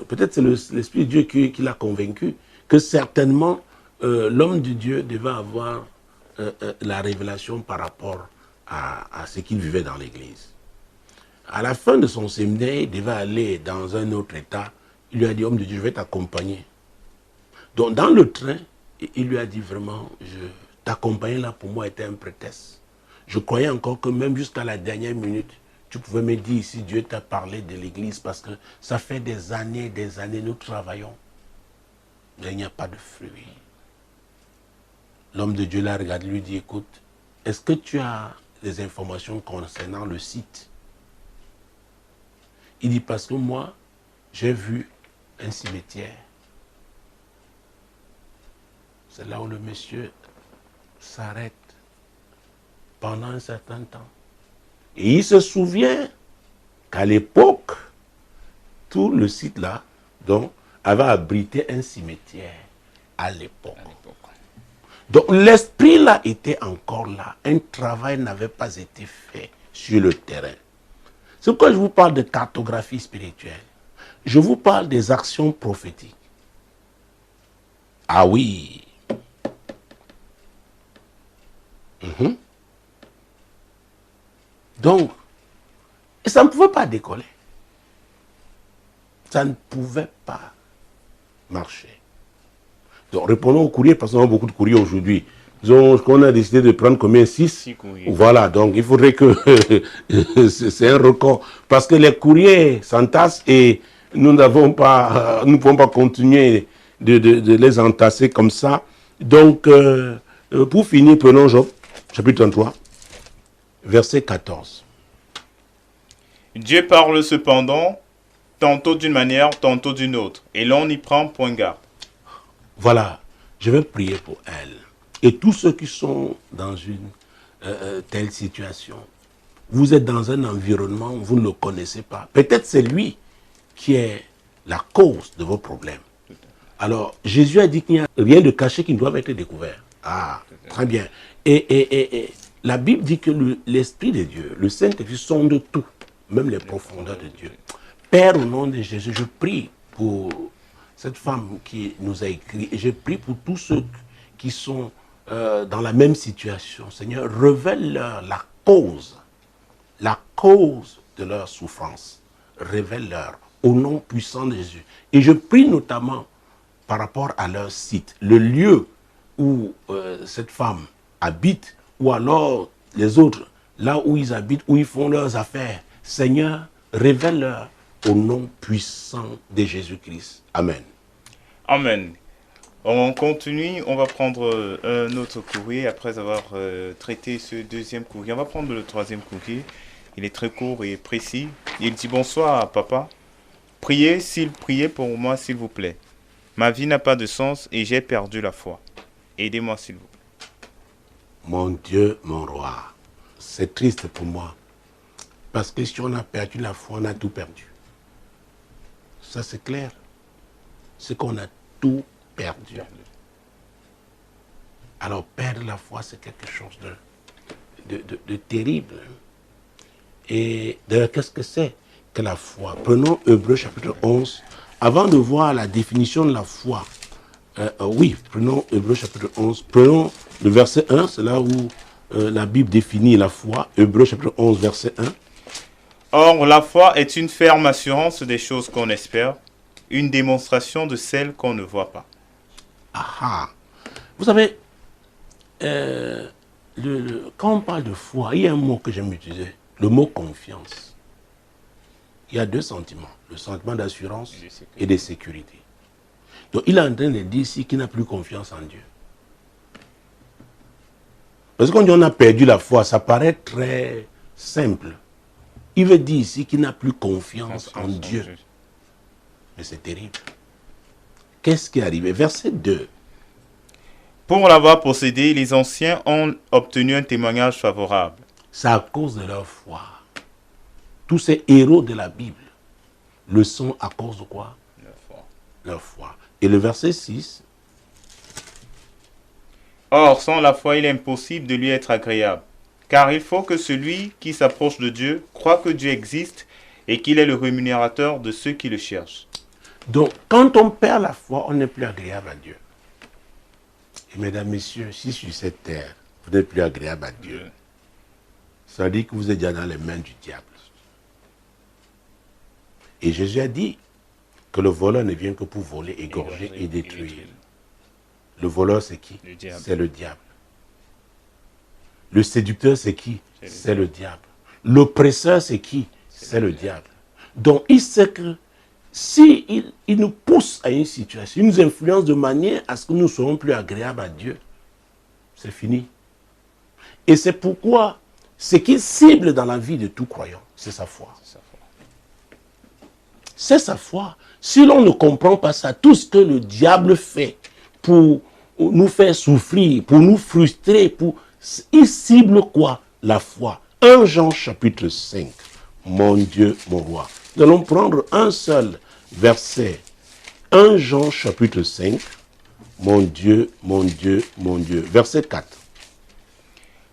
peut-être c'est l'Esprit de Dieu qui l'a convaincu, que certainement l'homme de Dieu devait avoir la révélation par rapport à ce qu'il vivait dans l'église. À la fin de son séminaire, il devait aller dans un autre état. Il lui a dit, homme de Dieu, je vais t'accompagner. Donc dans le train, il lui a dit vraiment, t'accompagner là pour moi était un prétexte. Je croyais encore que même jusqu'à la dernière minute, tu pouvais me dire si Dieu t'a parlé de l'église, parce que ça fait des années, nous travaillons. Mais il n'y a pas de fruit. L'homme de Dieu l'a regardé, lui dit, écoute, est-ce que tu as des informations concernant le site? Il dit, parce que moi, j'ai vu un cimetière. C'est là où le monsieur s'arrête pendant un certain temps. Et il se souvient qu'à l'époque, tout le site-là avait abrité un cimetière à l'époque. Donc l'esprit là était encore là. Un travail n'avait pas été fait sur le terrain. C'est pourquoi je vous parle de cartographie spirituelle. Je vous parle des actions prophétiques. Ah oui. Donc, ça ne pouvait pas décoller. Ça ne pouvait pas marcher. Donc, répondons au courrier, parce qu'on a beaucoup de courriers aujourd'hui. Disons qu'on a décidé de prendre combien? 6 courriers. Voilà, donc il faudrait que... c'est un record. Parce que les courriers s'entassent et nous ne pouvons pas continuer de les entasser comme ça. Donc, pour finir, prenons Job, chapitre 33, verset 14. Dieu parle cependant, tantôt d'une manière, tantôt d'une autre, et l'on n'y prend point garde. Voilà, je vais prier pour elle. Et tous ceux qui sont dans une telle situation, vous êtes dans un environnement où vous ne le connaissez pas. Peut-être c'est lui qui est la cause de vos problèmes. Alors, Jésus a dit qu'il n'y a rien de caché qui ne doit être découvert. Ah, très bien. Et la Bible dit que l'Esprit de Dieu, le Saint-Esprit, sonde tout, même les profondeurs de Dieu. Père, au nom de Jésus, je prie pour cette femme qui nous a écrit, et je prie pour tous ceux qui sont dans la même situation. Seigneur, révèle-leur la cause de leur souffrance. Révèle-leur au nom puissant de Jésus. Et je prie notamment par rapport à leur site, le lieu où cette femme habite, ou alors les autres, là où ils habitent, où ils font leurs affaires. Seigneur, révèle-leur au nom puissant de Jésus-Christ. Amen. Amen. On continue, on va prendre un autre courrier après avoir traité ce deuxième courrier. On va prendre le troisième courrier. Il est très court et précis. Il dit: bonsoir papa. Priez pour moi s'il vous plaît. Ma vie n'a pas de sens et j'ai perdu la foi. Aidez-moi s'il vous plaît. Mon Dieu, mon roi, c'est triste pour moi. Parce que si on a perdu la foi, on a tout perdu. Ça c'est clair. C'est qu'on a tout perdu. Alors perdre la foi, c'est quelque chose de terrible. Et d'ailleurs, qu'est-ce que c'est que la foi? Prenons Hébreux chapitre 11. Avant de voir la définition de la foi, prenons Hébreux chapitre 11. Prenons le verset 1, c'est là où la Bible définit la foi. Hébreux chapitre 11, verset 1. Or, la foi est une ferme assurance des choses qu'on espère, une démonstration de celles qu'on ne voit pas. Ah, vous savez, quand on parle de foi, il y a un mot que j'aime utiliser, le mot confiance. Il y a deux sentiments, le sentiment d'assurance et de sécurité. Donc il est en train de dire ici qu'il n'a plus confiance en Dieu. Parce que quand on a perdu la foi, ça paraît très simple. Il veut dire ici qu'il n'a plus confiance en Dieu. Mais c'est terrible. Qu'est-ce qui est arrivé? Verset 2. Pour l'avoir possédé, les anciens ont obtenu un témoignage favorable. C'est à cause de leur foi. Tous ces héros de la Bible le sont à cause de quoi? Leur foi. Et le verset 6. Or, sans la foi, il est impossible de lui être agréable. Car il faut que celui qui s'approche de Dieu croit que Dieu existe et qu'il est le rémunérateur de ceux qui le cherchent. Donc, quand on perd la foi, on n'est plus agréable à Dieu. Et mesdames, messieurs, si sur cette terre, vous n'êtes plus agréable à Dieu, ça veut dire que vous êtes déjà dans les mains du diable. Et Jésus a dit que le voleur ne vient que pour voler, égorger et détruire. Le voleur, c'est qui? C'est le diable. Le séducteur, c'est qui? C'est le diable. L'oppresseur, c'est qui? C'est le diable. Donc, il sait que si il nous pousse à une situation, il nous influence de manière à ce que nous ne serons plus agréables à Dieu, c'est fini. Et c'est pourquoi ce qu'il cible dans la vie de tout croyant, c'est sa foi. C'est sa foi. Si l'on ne comprend pas ça, tout ce que le diable fait pour nous faire souffrir, pour nous frustrer, il cible quoi? La foi. 1 Jean chapitre 5. Mon Dieu, mon roi. Nous allons prendre un seul verset. 1 Jean chapitre 5. Mon Dieu, mon Dieu, mon Dieu. Verset 4.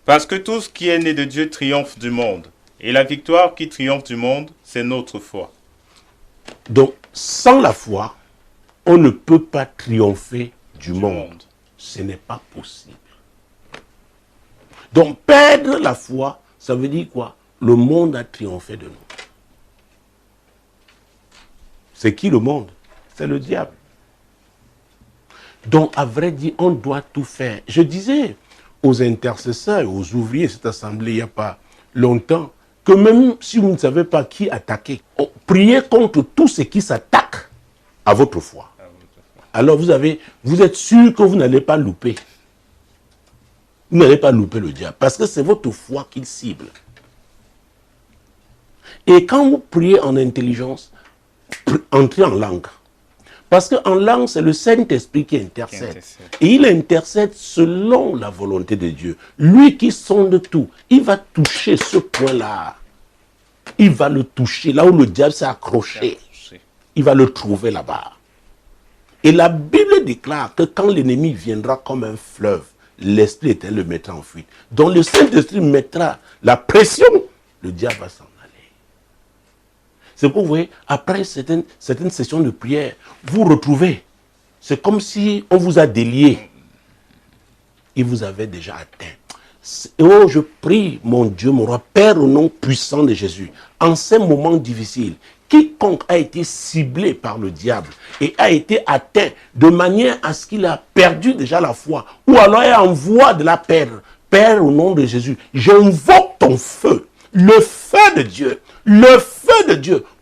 Parce que tout ce qui est né de Dieu triomphe du monde. Et la victoire qui triomphe du monde, c'est notre foi. Donc, sans la foi, on ne peut pas triompher du monde. Ce n'est pas possible. Donc, perdre la foi, ça veut dire quoi? Le monde a triomphé de nous. C'est qui le monde? C'est le diable. Donc, à vrai dire, on doit tout faire. Je disais aux intercesseurs et aux ouvriers de cette assemblée il n'y a pas longtemps que même si vous ne savez pas qui attaquer, priez contre tout ce qui s'attaque à votre foi. Alors vous êtes sûr que vous n'allez pas louper. Vous n'allez pas louper le diable parce que c'est votre foi qu'il cible. Et quand vous priez en intelligence, entrez en langue. Parce qu'en langue, c'est le Saint-Esprit qui intercède. Et il intercède selon la volonté de Dieu. Lui qui sonde tout, il va toucher ce point-là. Il va le toucher, là où le diable s'est accroché. Il va le trouver là-bas. Et la Bible déclare que quand l'ennemi viendra comme un fleuve, l'Esprit éternel le mettra en fuite. Donc le Saint-Esprit mettra la pression, le diable va s'en aller. C'est pour vous voyez, après certaines sessions de prière, vous retrouvez. C'est comme si on vous a délié. Il vous avait déjà atteint. Oh, je prie, mon Dieu, mon roi, Père, au nom puissant de Jésus, en ces moments difficiles, quiconque a été ciblé par le diable et a été atteint de manière à ce qu'il a perdu déjà la foi, ou alors est en voie de la perdre, Père, au nom de Jésus, j'invoque ton feu, le feu de Dieu,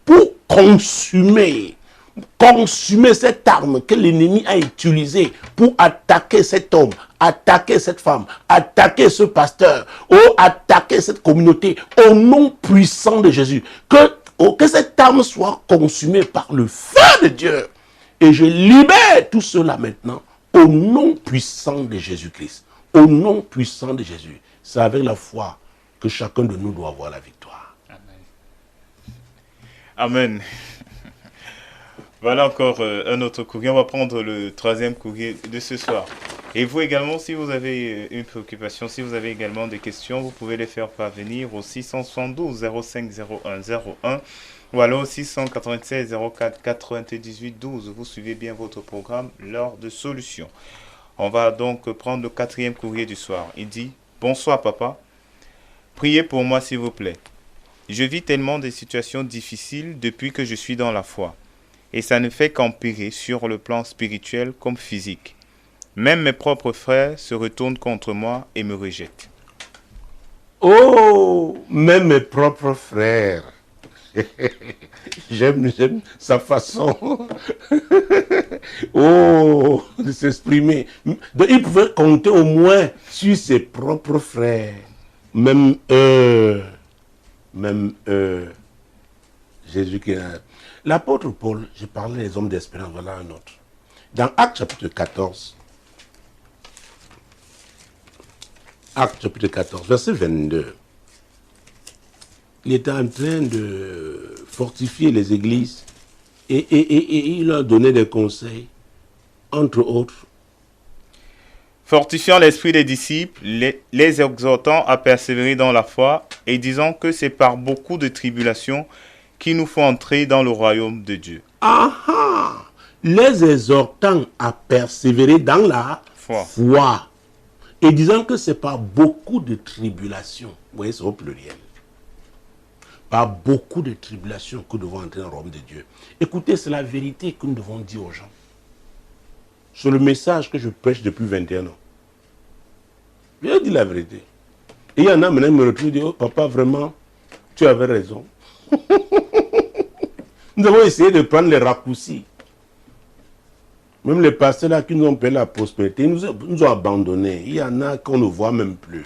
pour consumer cette arme que l'ennemi a utilisée pour attaquer cet homme, attaquer cette femme, attaquer ce pasteur, ou attaquer cette communauté, au nom puissant de Jésus. Que cette arme soit consumée par le feu de Dieu. Et je libère tout cela maintenant, au nom puissant de Jésus-Christ. Au nom puissant de Jésus. C'est avec la foi que chacun de nous doit avoir la victoire. Amen. Voilà encore un autre courrier. On va prendre le troisième courrier de ce soir. Et vous également, si vous avez une préoccupation, si vous avez également des questions, vous pouvez les faire parvenir au 672 05 01 01 ou alors au 696 04 98 12. Vous suivez bien votre programme lors de Solutions. On va donc prendre le quatrième courrier du soir. Il dit « Bonsoir papa, priez pour moi s'il vous plaît. Je vis tellement de situations difficiles depuis que je suis dans la foi. Et ça ne fait qu'empirer sur le plan spirituel comme physique. Même mes propres frères se retournent contre moi et me rejettent. » Oh, même mes propres frères. J'aime sa façon de s'exprimer. Donc, il pouvait compter au moins sur ses propres frères. Même eux. Jésus qui a... L'apôtre Paul, je parlais des hommes d'espérance, voilà un autre. Dans Actes chapitre 14, verset 22, il était en train de fortifier les églises et il leur donnait des conseils, entre autres. Fortifiant l'esprit des disciples, les exhortant à persévérer dans la foi et disant que c'est par beaucoup de tribulations qu'il nous faut entrer dans le royaume de Dieu. Ah, les exhortant à persévérer dans la foi. Et disant que c'est par beaucoup de tribulations. Vous voyez, c'est au pluriel. Par beaucoup de tribulations que nous devons entrer dans le royaume de Dieu. Écoutez, c'est la vérité que nous devons dire aux gens. C'est le message que je prêche depuis 21 ans. Je dis la vérité. Et il y en a maintenant qui me retrouvent et disent, oh papa, vraiment, tu avais raison. Nous avons essayé de prendre les raccourcis. Même les pasteurs là qui nous ont payé la prospérité, nous ont abandonnés. Il y en a qu'on ne voit même plus.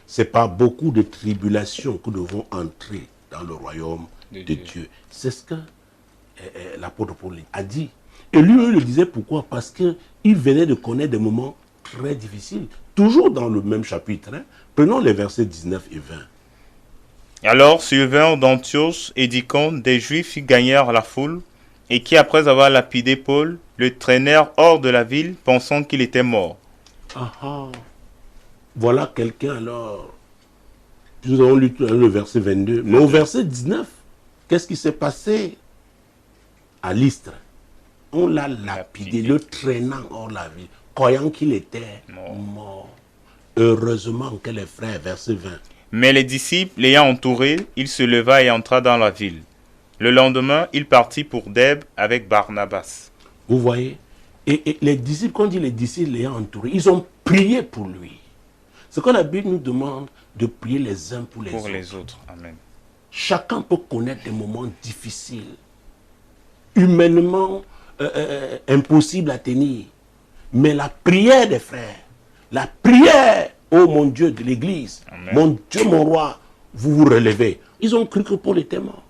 C'est par beaucoup de tribulations que nous devons entrer dans le royaume de Dieu. C'est ce que l'apôtre Paul a dit. Et lui, il le disait pourquoi? Parce qu'il venait de connaître des moments très difficiles. Toujours dans le même chapitre. Prenons les versets 19 et 20. Alors survinrent d'Antioche et d'Icône des Juifs qui gagnèrent la foule, et qui, après avoir lapidé Paul, le traînèrent hors de la ville, pensant qu'il était mort. Voilà quelqu'un alors. Nous avons lu le verset 22. Mais au verset 19, qu'est-ce qui s'est passé à Lystre? On l'a lapidé, le traînant hors de la ville, croyant qu'il était mort. Heureusement que les frères, verset 20. Mais les disciples l'ayant entouré, il se leva et entra dans la ville. Le lendemain, il partit pour Dèbe avec Barnabas. Vous voyez, Et les disciples, quand on dit les disciples l'ayant entouré, ils ont prié pour lui. Ce que la Bible nous demande de prier les uns pour les autres. Amen. Chacun peut connaître des moments difficiles, humainement impossibles à tenir. Mais la prière des frères, la prière, oh mon Dieu de l'Église, Amen. mon Dieu, mon roi, vous vous relevez. Ils ont cru que Paul était mort.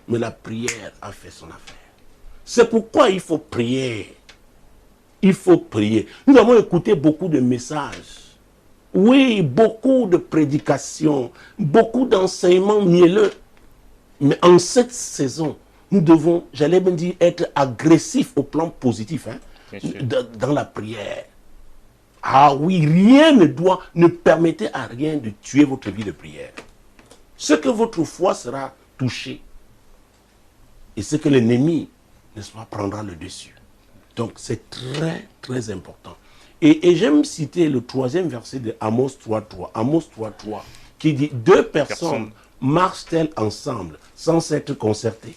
Mais la prière a fait son affaire. C'est pourquoi il faut prier. Il faut prier. Nous avons écouté beaucoup de messages. Oui, beaucoup de prédications, beaucoup d'enseignements mielleux. Mais en cette saison, nous devons, j'allais même dire, être agressifs au plan positif, dans la prière. Ah oui, rien ne permettez à rien de tuer votre vie de prière. Ce que votre foi sera touchée et ce que l'ennemi, n'est-ce pas, prendra le dessus. Donc c'est très, très important. Et j'aime citer le 3e verset de Amos 3.3. Amos 3.3 qui dit, 2 personnes marchent-elles ensemble sans s'être concertées,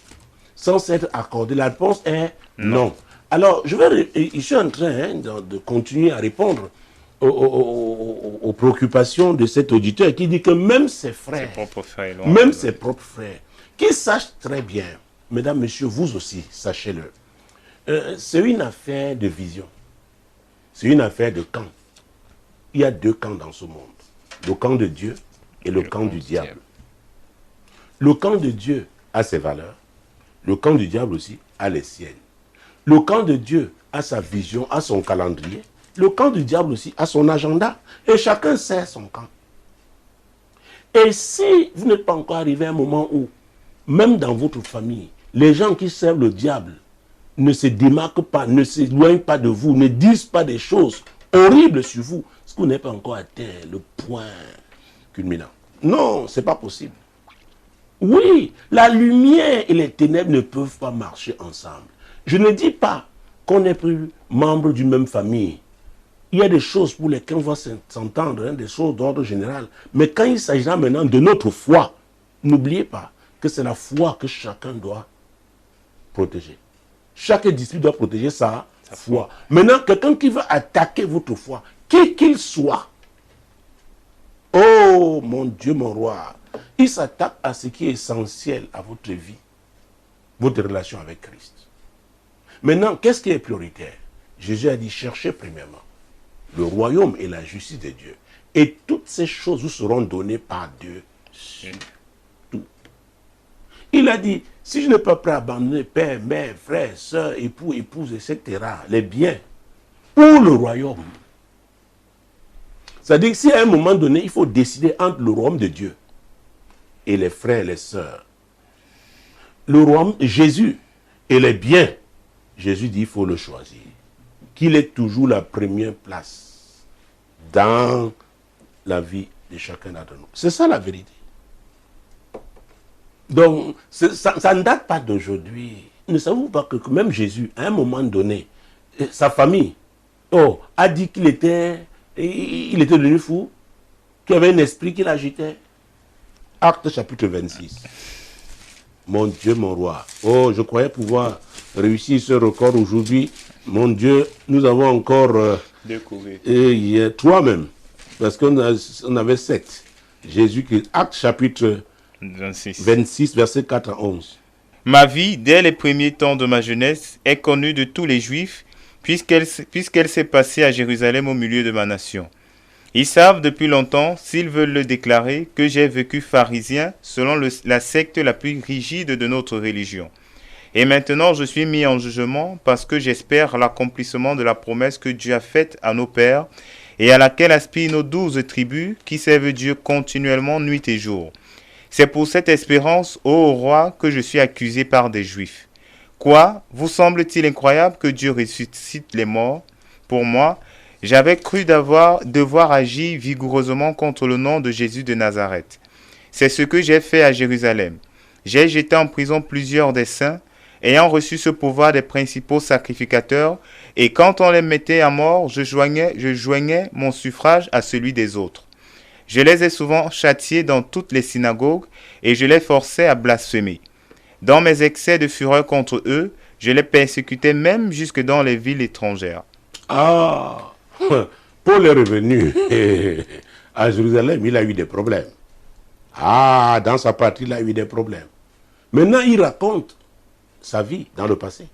sans s'être accordées? La réponse est non. Alors, je suis en train de continuer à répondre aux préoccupations de cet auditeur qui dit que même ses frères, ses propres frères, qu'ils sachent très bien, mesdames, messieurs, vous aussi, sachez-le, c'est une affaire de vision. C'est une affaire de camp. Il y a 2 camps dans ce monde. Le camp de Dieu et le camp du diable. Le camp de Dieu a ses valeurs. Le camp du diable aussi a les siennes. Le camp de Dieu a sa vision, a son calendrier. Le camp du diable aussi a son agenda. Et chacun sait son camp. Et si vous n'êtes pas encore arrivé à un moment où, même dans votre famille, les gens qui servent le diable ne se démarquent pas, ne s'éloignent pas de vous, ne disent pas des choses horribles sur vous, parce que vous n'avez pas encore atteint le point culminant. Non, ce n'est pas possible. Oui, la lumière et les ténèbres ne peuvent pas marcher ensemble. Je ne dis pas qu'on n'est plus membre d'une même famille. Il y a des choses pour lesquelles on va s'entendre, des choses d'ordre général. Mais quand il s'agira maintenant de notre foi, n'oubliez pas que c'est la foi que chacun doit protéger. Chaque disciple doit protéger sa foi. Maintenant, quelqu'un qui veut attaquer votre foi, qui qu'il soit, oh mon Dieu, mon roi, il s'attaque à ce qui est essentiel à votre vie, votre relation avec Christ. Maintenant, qu'est-ce qui est prioritaire? Jésus a dit, cherchez premièrement le royaume et la justice de Dieu. Et toutes ces choses vous seront données par Dieu. Tout. Il a dit, si je ne peux pas abandonner père, mère, frère, soeur, époux, épouse, etc., les biens, pour le royaume. C'est-à-dire que si à un moment donné, il faut décider entre le royaume de Dieu et les frères et les sœurs, le royaume de Jésus et les biens, Jésus dit, il faut le choisir. Qu'il ait toujours la première place dans la vie de chacun d'entre nous. C'est ça la vérité. Donc, ça ne date pas d'aujourd'hui. Ne savez-vous pas que même Jésus, à un moment donné, sa famille a dit qu'il était devenu fou, qu'il y avait un esprit qui l'agitait. Acte chapitre 26. Mon Dieu, mon roi. Oh, je croyais pouvoir réussir ce record aujourd'hui. Mon Dieu, nous avons encore découvert 3 même, parce qu'on avait 7. Jésus-Christ, Acte chapitre 26, versets 4 à 11. Ma vie, dès les premiers temps de ma jeunesse, est connue de tous les Juifs, puisqu'elle s'est passée à Jérusalem au milieu de ma nation. Ils savent depuis longtemps, s'ils veulent le déclarer, que j'ai vécu pharisien selon la secte la plus rigide de notre religion. Et maintenant, je suis mis en jugement parce que j'espère l'accomplissement de la promesse que Dieu a faite à nos pères et à laquelle aspirent nos 12 tribus qui servent Dieu continuellement nuit et jour. C'est pour cette espérance, ô roi, que je suis accusé par des Juifs. Quoi? Vous semble-t-il incroyable que Dieu ressuscite les morts? Pour moi, j'avais cru devoir agir vigoureusement contre le nom de Jésus de Nazareth. C'est ce que j'ai fait à Jérusalem. J'ai jeté en prison plusieurs des saints, ayant reçu ce pouvoir des principaux sacrificateurs, et quand on les mettait à mort, je joignais mon suffrage à celui des autres. Je les ai souvent châtiés dans toutes les synagogues, et je les forçais à blasphémer. Dans mes excès de fureur contre eux, Je les persécutais même jusque dans les villes étrangères. Ah, Paul est revenu à Jérusalem, il a eu des problèmes. Ah, dans sa patrie, il a eu des problèmes. Maintenant, il raconte sa vie dans le passé.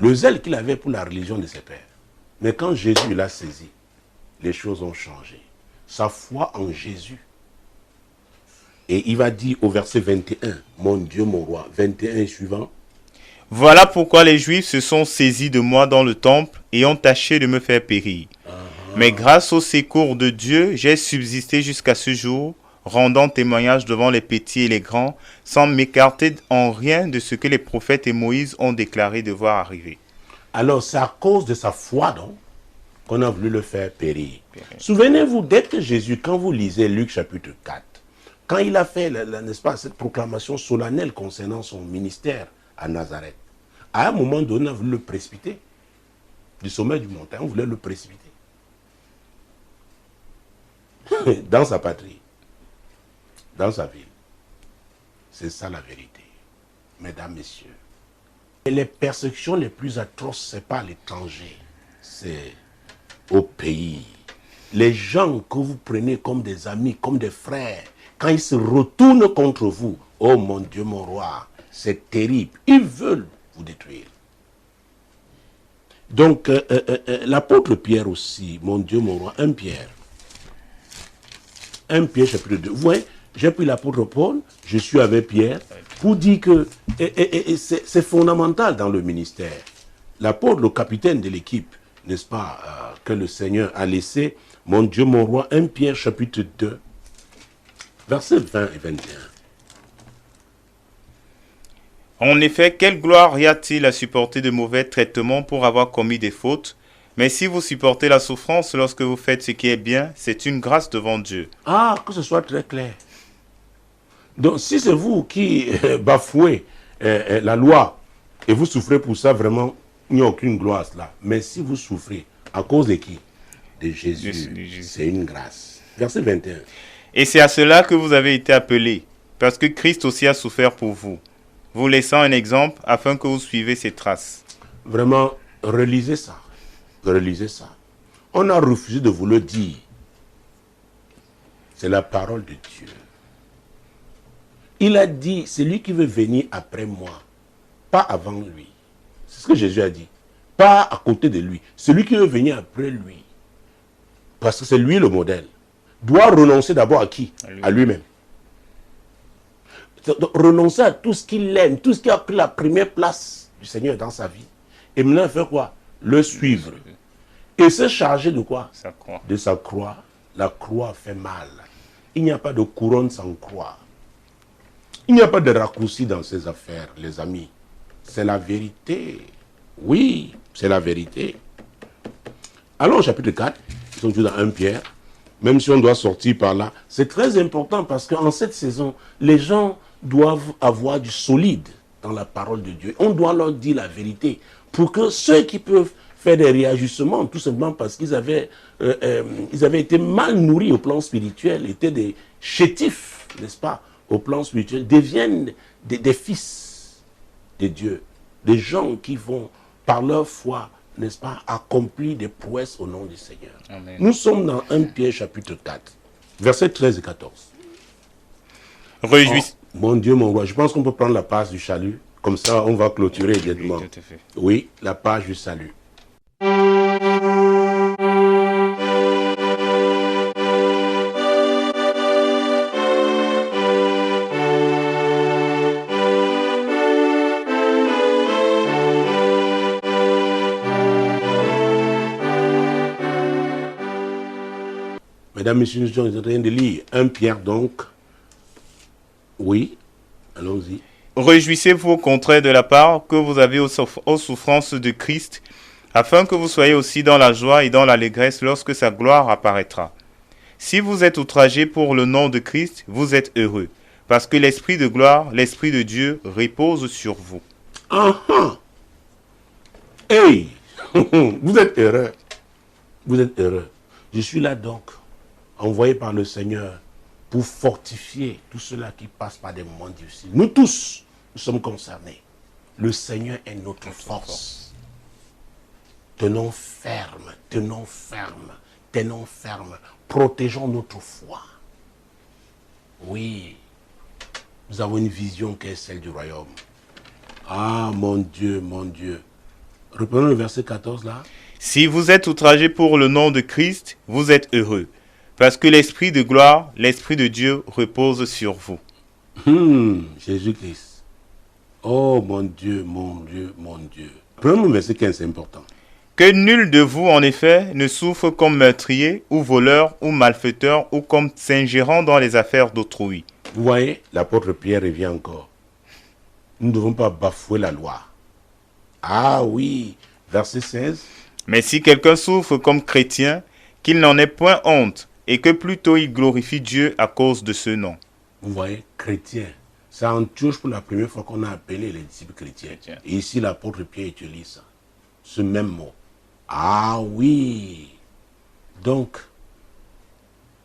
Le zèle qu'il avait pour la religion de ses pères. Mais quand Jésus l'a saisi, les choses ont changé. Sa foi en Jésus. Et il va dire au verset 21, mon Dieu, mon roi, 21 et suivant. Voilà pourquoi les Juifs se sont saisis de moi dans le temple et ont tâché de me faire périr. Mais grâce au secours de Dieu, j'ai subsisté jusqu'à ce jour, rendant témoignage devant les petits et les grands, sans m'écarter en rien de ce que les prophètes et Moïse ont déclaré devoir arriver. Alors, c'est à cause de sa foi, donc, qu'on a voulu le faire périr. Souvenez-vous, dès que Jésus, quand vous lisez Luc chapitre 4, quand il a fait, n'est-ce pas, cette proclamation solennelle concernant son ministère à Nazareth, à un moment donné, on a voulu le précipiter. Du sommet du montagne, on voulait le précipiter. Dans sa patrie, dans sa ville. C'est ça la vérité. Mesdames, messieurs. Et les persécutions les plus atroces, ce n'est pas à l'étranger, c'est au pays. Les gens que vous prenez comme des amis, comme des frères, quand ils se retournent contre vous, oh mon Dieu, mon roi, c'est terrible. Ils veulent vous détruire. Donc, l'apôtre Pierre aussi, mon Dieu, mon roi, 1 Pierre. 1 Pierre chapitre 2. Vous voyez, j'ai pris l'apôtre Paul, je suis avec Pierre, pour dire que c'est fondamental dans le ministère. L'apôtre, le capitaine de l'équipe, n'est-ce pas, que le Seigneur a laissé, mon Dieu, mon roi, 1 Pierre chapitre 2, versets 20 et 21. En effet, quelle gloire y a-t-il à supporter de mauvais traitements pour avoir commis des fautes? Mais si vous supportez la souffrance lorsque vous faites ce qui est bien, c'est une grâce devant Dieu. Ah, que ce soit très clair. Donc, si c'est vous qui bafouez la loi et vous souffrez pour ça, vraiment, il n'y a aucune gloire à cela. Mais si vous souffrez à cause de qui? De Jésus. C'est une grâce. Verset 21. Et c'est à cela que vous avez été appelés, parce que Christ aussi a souffert pour vous, vous laissant un exemple afin que vous suivez ses traces. Vraiment, relisez ça. Relisez ça. On a refusé de vous le dire. C'est la parole de Dieu. Il a dit, c'est lui qui veut venir après moi, pas avant lui. C'est ce que Jésus a dit. Pas à côté de lui. Celui qui veut venir après lui. Parce que c'est lui le modèle. Doit renoncer d'abord à qui? À lui-même. Renoncer à tout ce qu'il aime, tout ce qui a pris la première place du Seigneur dans sa vie. Et maintenant, faire quoi? Le suivre. Et se charger de quoi? Sa croix. De sa croix. La croix fait mal. Il n'y a pas de couronne sans croix. Il n'y a pas de raccourci dans ces affaires, les amis. C'est la vérité. Oui, c'est la vérité. Allons au chapitre 4. Ils sont toujours dans 1 Pierre. Même si on doit sortir par là. C'est très important parce qu'en cette saison, les gens doivent avoir du solide dans la parole de Dieu. On doit leur dire la vérité. Pour que ceux qui peuvent faire des réajustements, tout simplement parce qu'ils avaient été mal nourris au plan spirituel, étaient des chétifs, n'est-ce pas, au plan spirituel, deviennent des fils de Dieu, des gens qui vont, par leur foi, n'est-ce pas, accomplir des prouesses au nom du Seigneur. Amen. Nous sommes dans 1 Pierre chapitre 4, versets 13 et 14. Réjouissez. Oh, mon Dieu, mon roi, je pense qu'on peut prendre la page du salut. Comme ça, on va clôturer également. Oui, tout à fait. Oui, la page du salut. Mesdames, messieurs, nous sommes en train de lire 1 Pierre donc. Oui, allons-y. Réjouissez-vous au contraire de la part que vous avez aux souffrances de Christ, afin que vous soyez aussi dans la joie et dans l'allégresse lorsque sa gloire apparaîtra. Si vous êtes outragés pour le nom de Christ, vous êtes heureux, parce que l'Esprit de gloire, l'Esprit de Dieu repose sur vous. Hey, vous êtes heureux. Vous êtes heureux. Je suis là donc, envoyé par le Seigneur, pour fortifier tous ceux-là qui passent par des moments difficiles. Nous tous, nous sommes concernés. Le Seigneur est notre force. Tenons ferme, tenons ferme, tenons ferme. Protégeons notre foi. Oui, nous avons une vision qui est celle du royaume. Ah, mon Dieu, mon Dieu. Reprenons le verset 14 là. Si vous êtes outragés pour le nom de Christ, vous êtes heureux, parce que l'Esprit de gloire, l'Esprit de Dieu repose sur vous. Jésus-Christ. Oh, mon Dieu, mon Dieu, mon Dieu. Prenons le verset 15, c'est important. Que nul de vous, en effet, ne souffre comme meurtrier, ou voleur, ou malfaiteur, ou comme s'ingérant dans les affaires d'autrui. Vous voyez, l'apôtre Pierre revient encore. Nous ne devons pas bafouer la loi. Ah oui, verset 16. Mais si quelqu'un souffre comme chrétien, qu'il n'en ait point honte, et que plutôt il glorifie Dieu à cause de ce nom. Vous voyez, chrétien. C'est en Antioche pour la première fois qu'on a appelé les disciples chrétiens. Et ici, l'apôtre Pierre utilise ça. Ce même mot. Ah oui. Donc,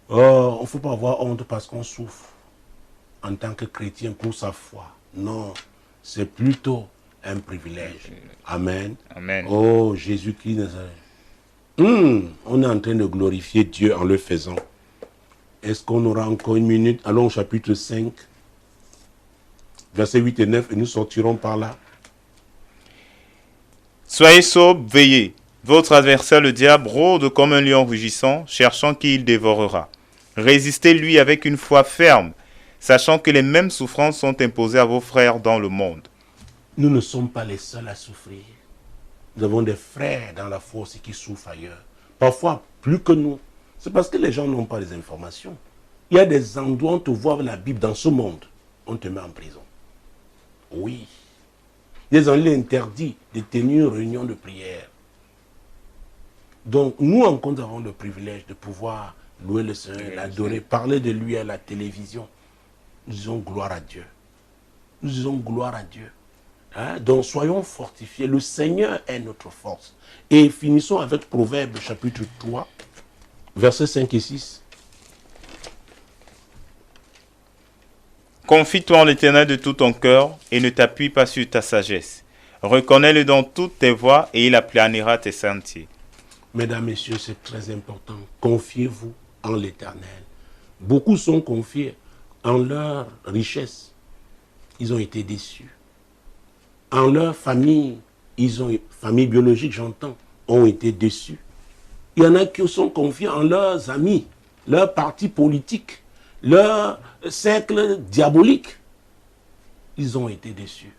il ne faut pas avoir honte parce qu'on souffre en tant que chrétien pour sa foi. Non, c'est plutôt un privilège. Amen. Amen. Oh, Jésus-Christ Nazareth. On est en train de glorifier Dieu en le faisant. Est-ce qu'on aura encore une minute? Allons au chapitre 5, versets 8 et 9, et nous sortirons par là. Soyez sobres, veillez. Votre adversaire le diable rôde comme un lion rugissant, cherchant qui il dévorera. Résistez-lui avec une foi ferme, sachant que les mêmes souffrances sont imposées à vos frères dans le monde. Nous ne sommes pas les seuls à souffrir. Nous avons des frères dans la foi aussi qui souffrent ailleurs. Parfois plus que nous. C'est parce que les gens n'ont pas les informations. Il y a des endroits où on te voit avec la Bible dans ce monde. On te met en prison. Oui. Des endroits interdits de tenir une réunion de prière. Donc, nous encore, nous avons le privilège de pouvoir louer le Seigneur, l'adorer, parler de lui à la télévision. Nous disons gloire à Dieu. Nous disons gloire à Dieu. Hein? Donc, soyons fortifiés. Le Seigneur est notre force. Et finissons avec Proverbes chapitre 3, versets 5 et 6. Confie-toi en l'Éternel de tout ton cœur et ne t'appuie pas sur ta sagesse. Reconnais-le dans toutes tes voies et il aplanira tes sentiers. Mesdames, Messieurs, c'est très important. Confiez-vous en l'Éternel. Beaucoup sont confiés en leur richesse. Ils ont été déçus. En leur famille, famille biologique, j'entends, ont été déçus. Il y en a qui sont confiés en leurs amis, leur parti politique, leur cercle diabolique. Ils ont été déçus.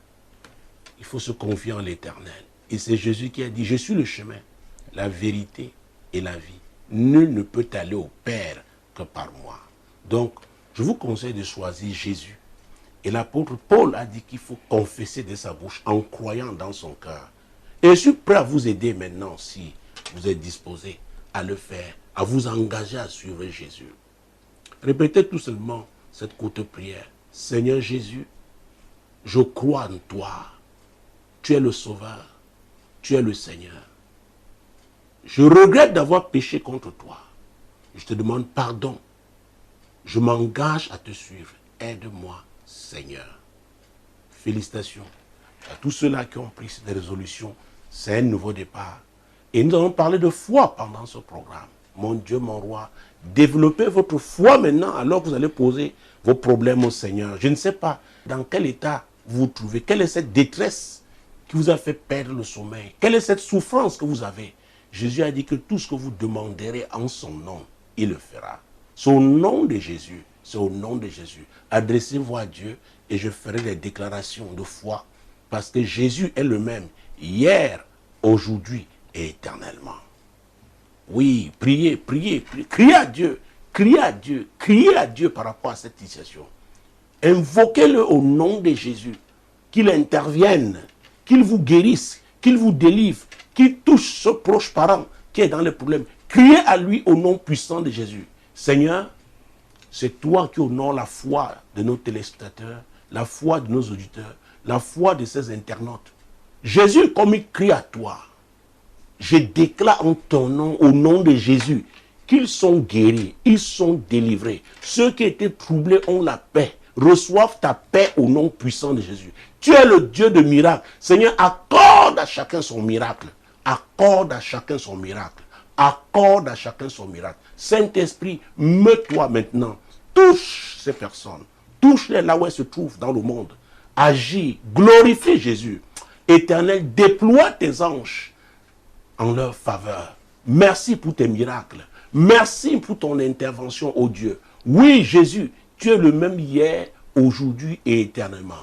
Il faut se confier en l'Éternel. Et c'est Jésus qui a dit, je suis le chemin, la vérité et la vie. Nul ne peut aller au Père que par moi. Donc, je vous conseille de choisir Jésus. Et l'apôtre Paul a dit qu'il faut confesser de sa bouche en croyant dans son cœur. Et je suis prêt à vous aider maintenant si vous êtes disposé à le faire, à vous engager à suivre Jésus. Répétez tout seulement cette courte prière. Seigneur Jésus, je crois en toi. Tu es le Sauveur. Tu es le Seigneur. Je regrette d'avoir péché contre toi. Je te demande pardon. Je m'engage à te suivre. Aide-moi, Seigneur. Félicitations à tous ceux-là qui ont pris cette résolution. C'est un nouveau départ. Et nous allons parler de foi pendant ce programme. Mon Dieu, mon roi, développez votre foi maintenant alors que vous allez poser vos problèmes au Seigneur. Je ne sais pas dans quel état vous vous trouvez. Quelle est cette détresse qui vous a fait perdre le sommeil? Quelle est cette souffrance que vous avez? Jésus a dit que tout ce que vous demanderez en son nom, il le fera. C'est au nom de Jésus. C'est au nom de Jésus. Adressez-vous à Dieu et je ferai des déclarations de foi parce que Jésus est le même hier, aujourd'hui et éternellement. Oui, priez, priez, priez. Criez à Dieu, criez à Dieu, criez à Dieu par rapport à cette situation. Invoquez-le au nom de Jésus, qu'il intervienne, qu'il vous guérisse, qu'il vous délivre, qu'il touche ce proche parent qui est dans les problèmes. Criez à lui au nom puissant de Jésus. Seigneur, c'est toi qui honores la foi de nos téléspectateurs, la foi de nos auditeurs, la foi de ces internautes. Jésus, comme il crie à toi, je déclare en ton nom, au nom de Jésus, qu'ils sont guéris, ils sont délivrés. Ceux qui étaient troublés ont la paix. reçoivent ta paix au nom puissant de Jésus. Tu es le Dieu de miracles. Seigneur, accorde à chacun son miracle. Accorde à chacun son miracle. Accorde à chacun son miracle. Saint-Esprit, mets-toi maintenant. Touche ces personnes. Touche-les là où elles se trouvent dans le monde. Agis, glorifie Jésus. Éternel, déploie tes anges en leur faveur. Merci pour tes miracles. Merci pour ton intervention, ô Dieu. Oui, Jésus, tu es le même hier, aujourd'hui et éternellement.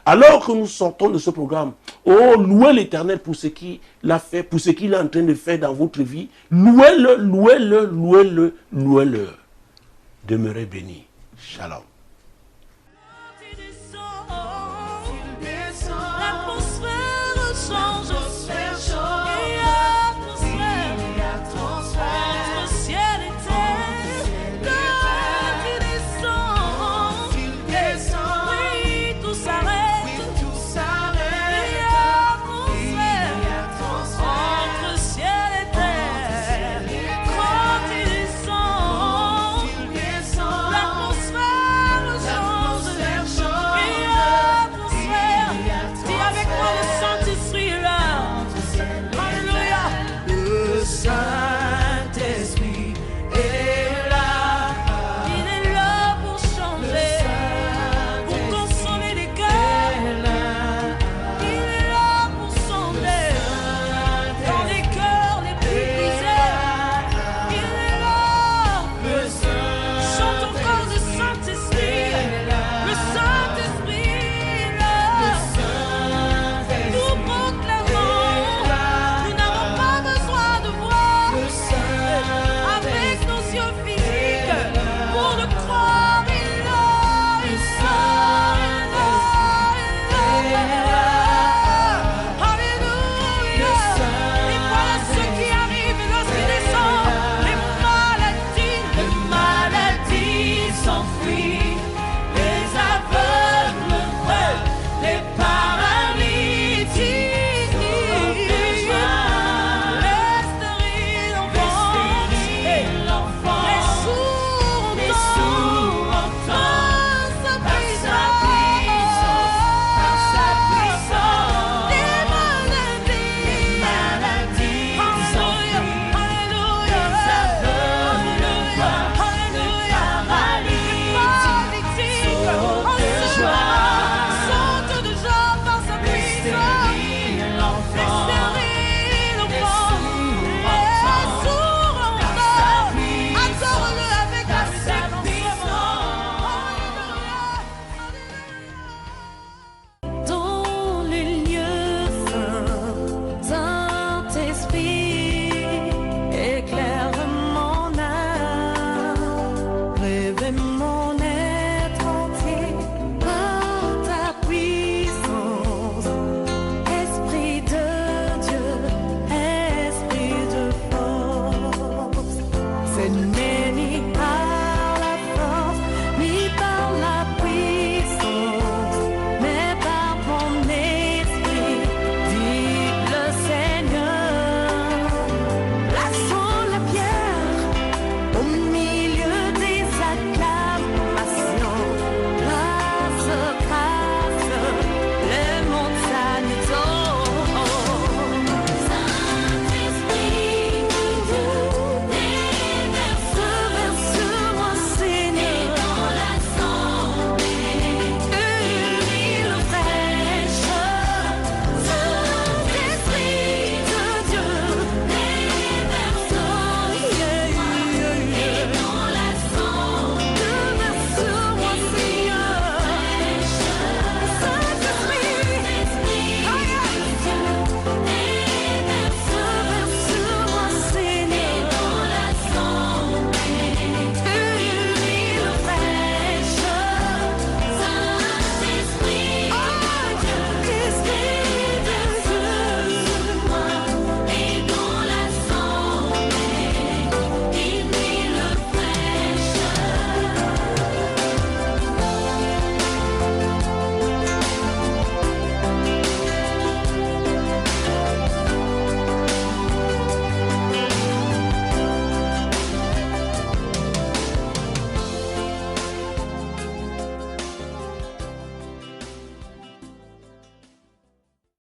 Alors que nous sortons de ce programme, oh, louez l'Éternel pour ce qu'il a fait, pour ce qu'il est en train de faire dans votre vie. Louez-le, louez-le, louez-le, louez-le. Demeurez bénis. Shalom.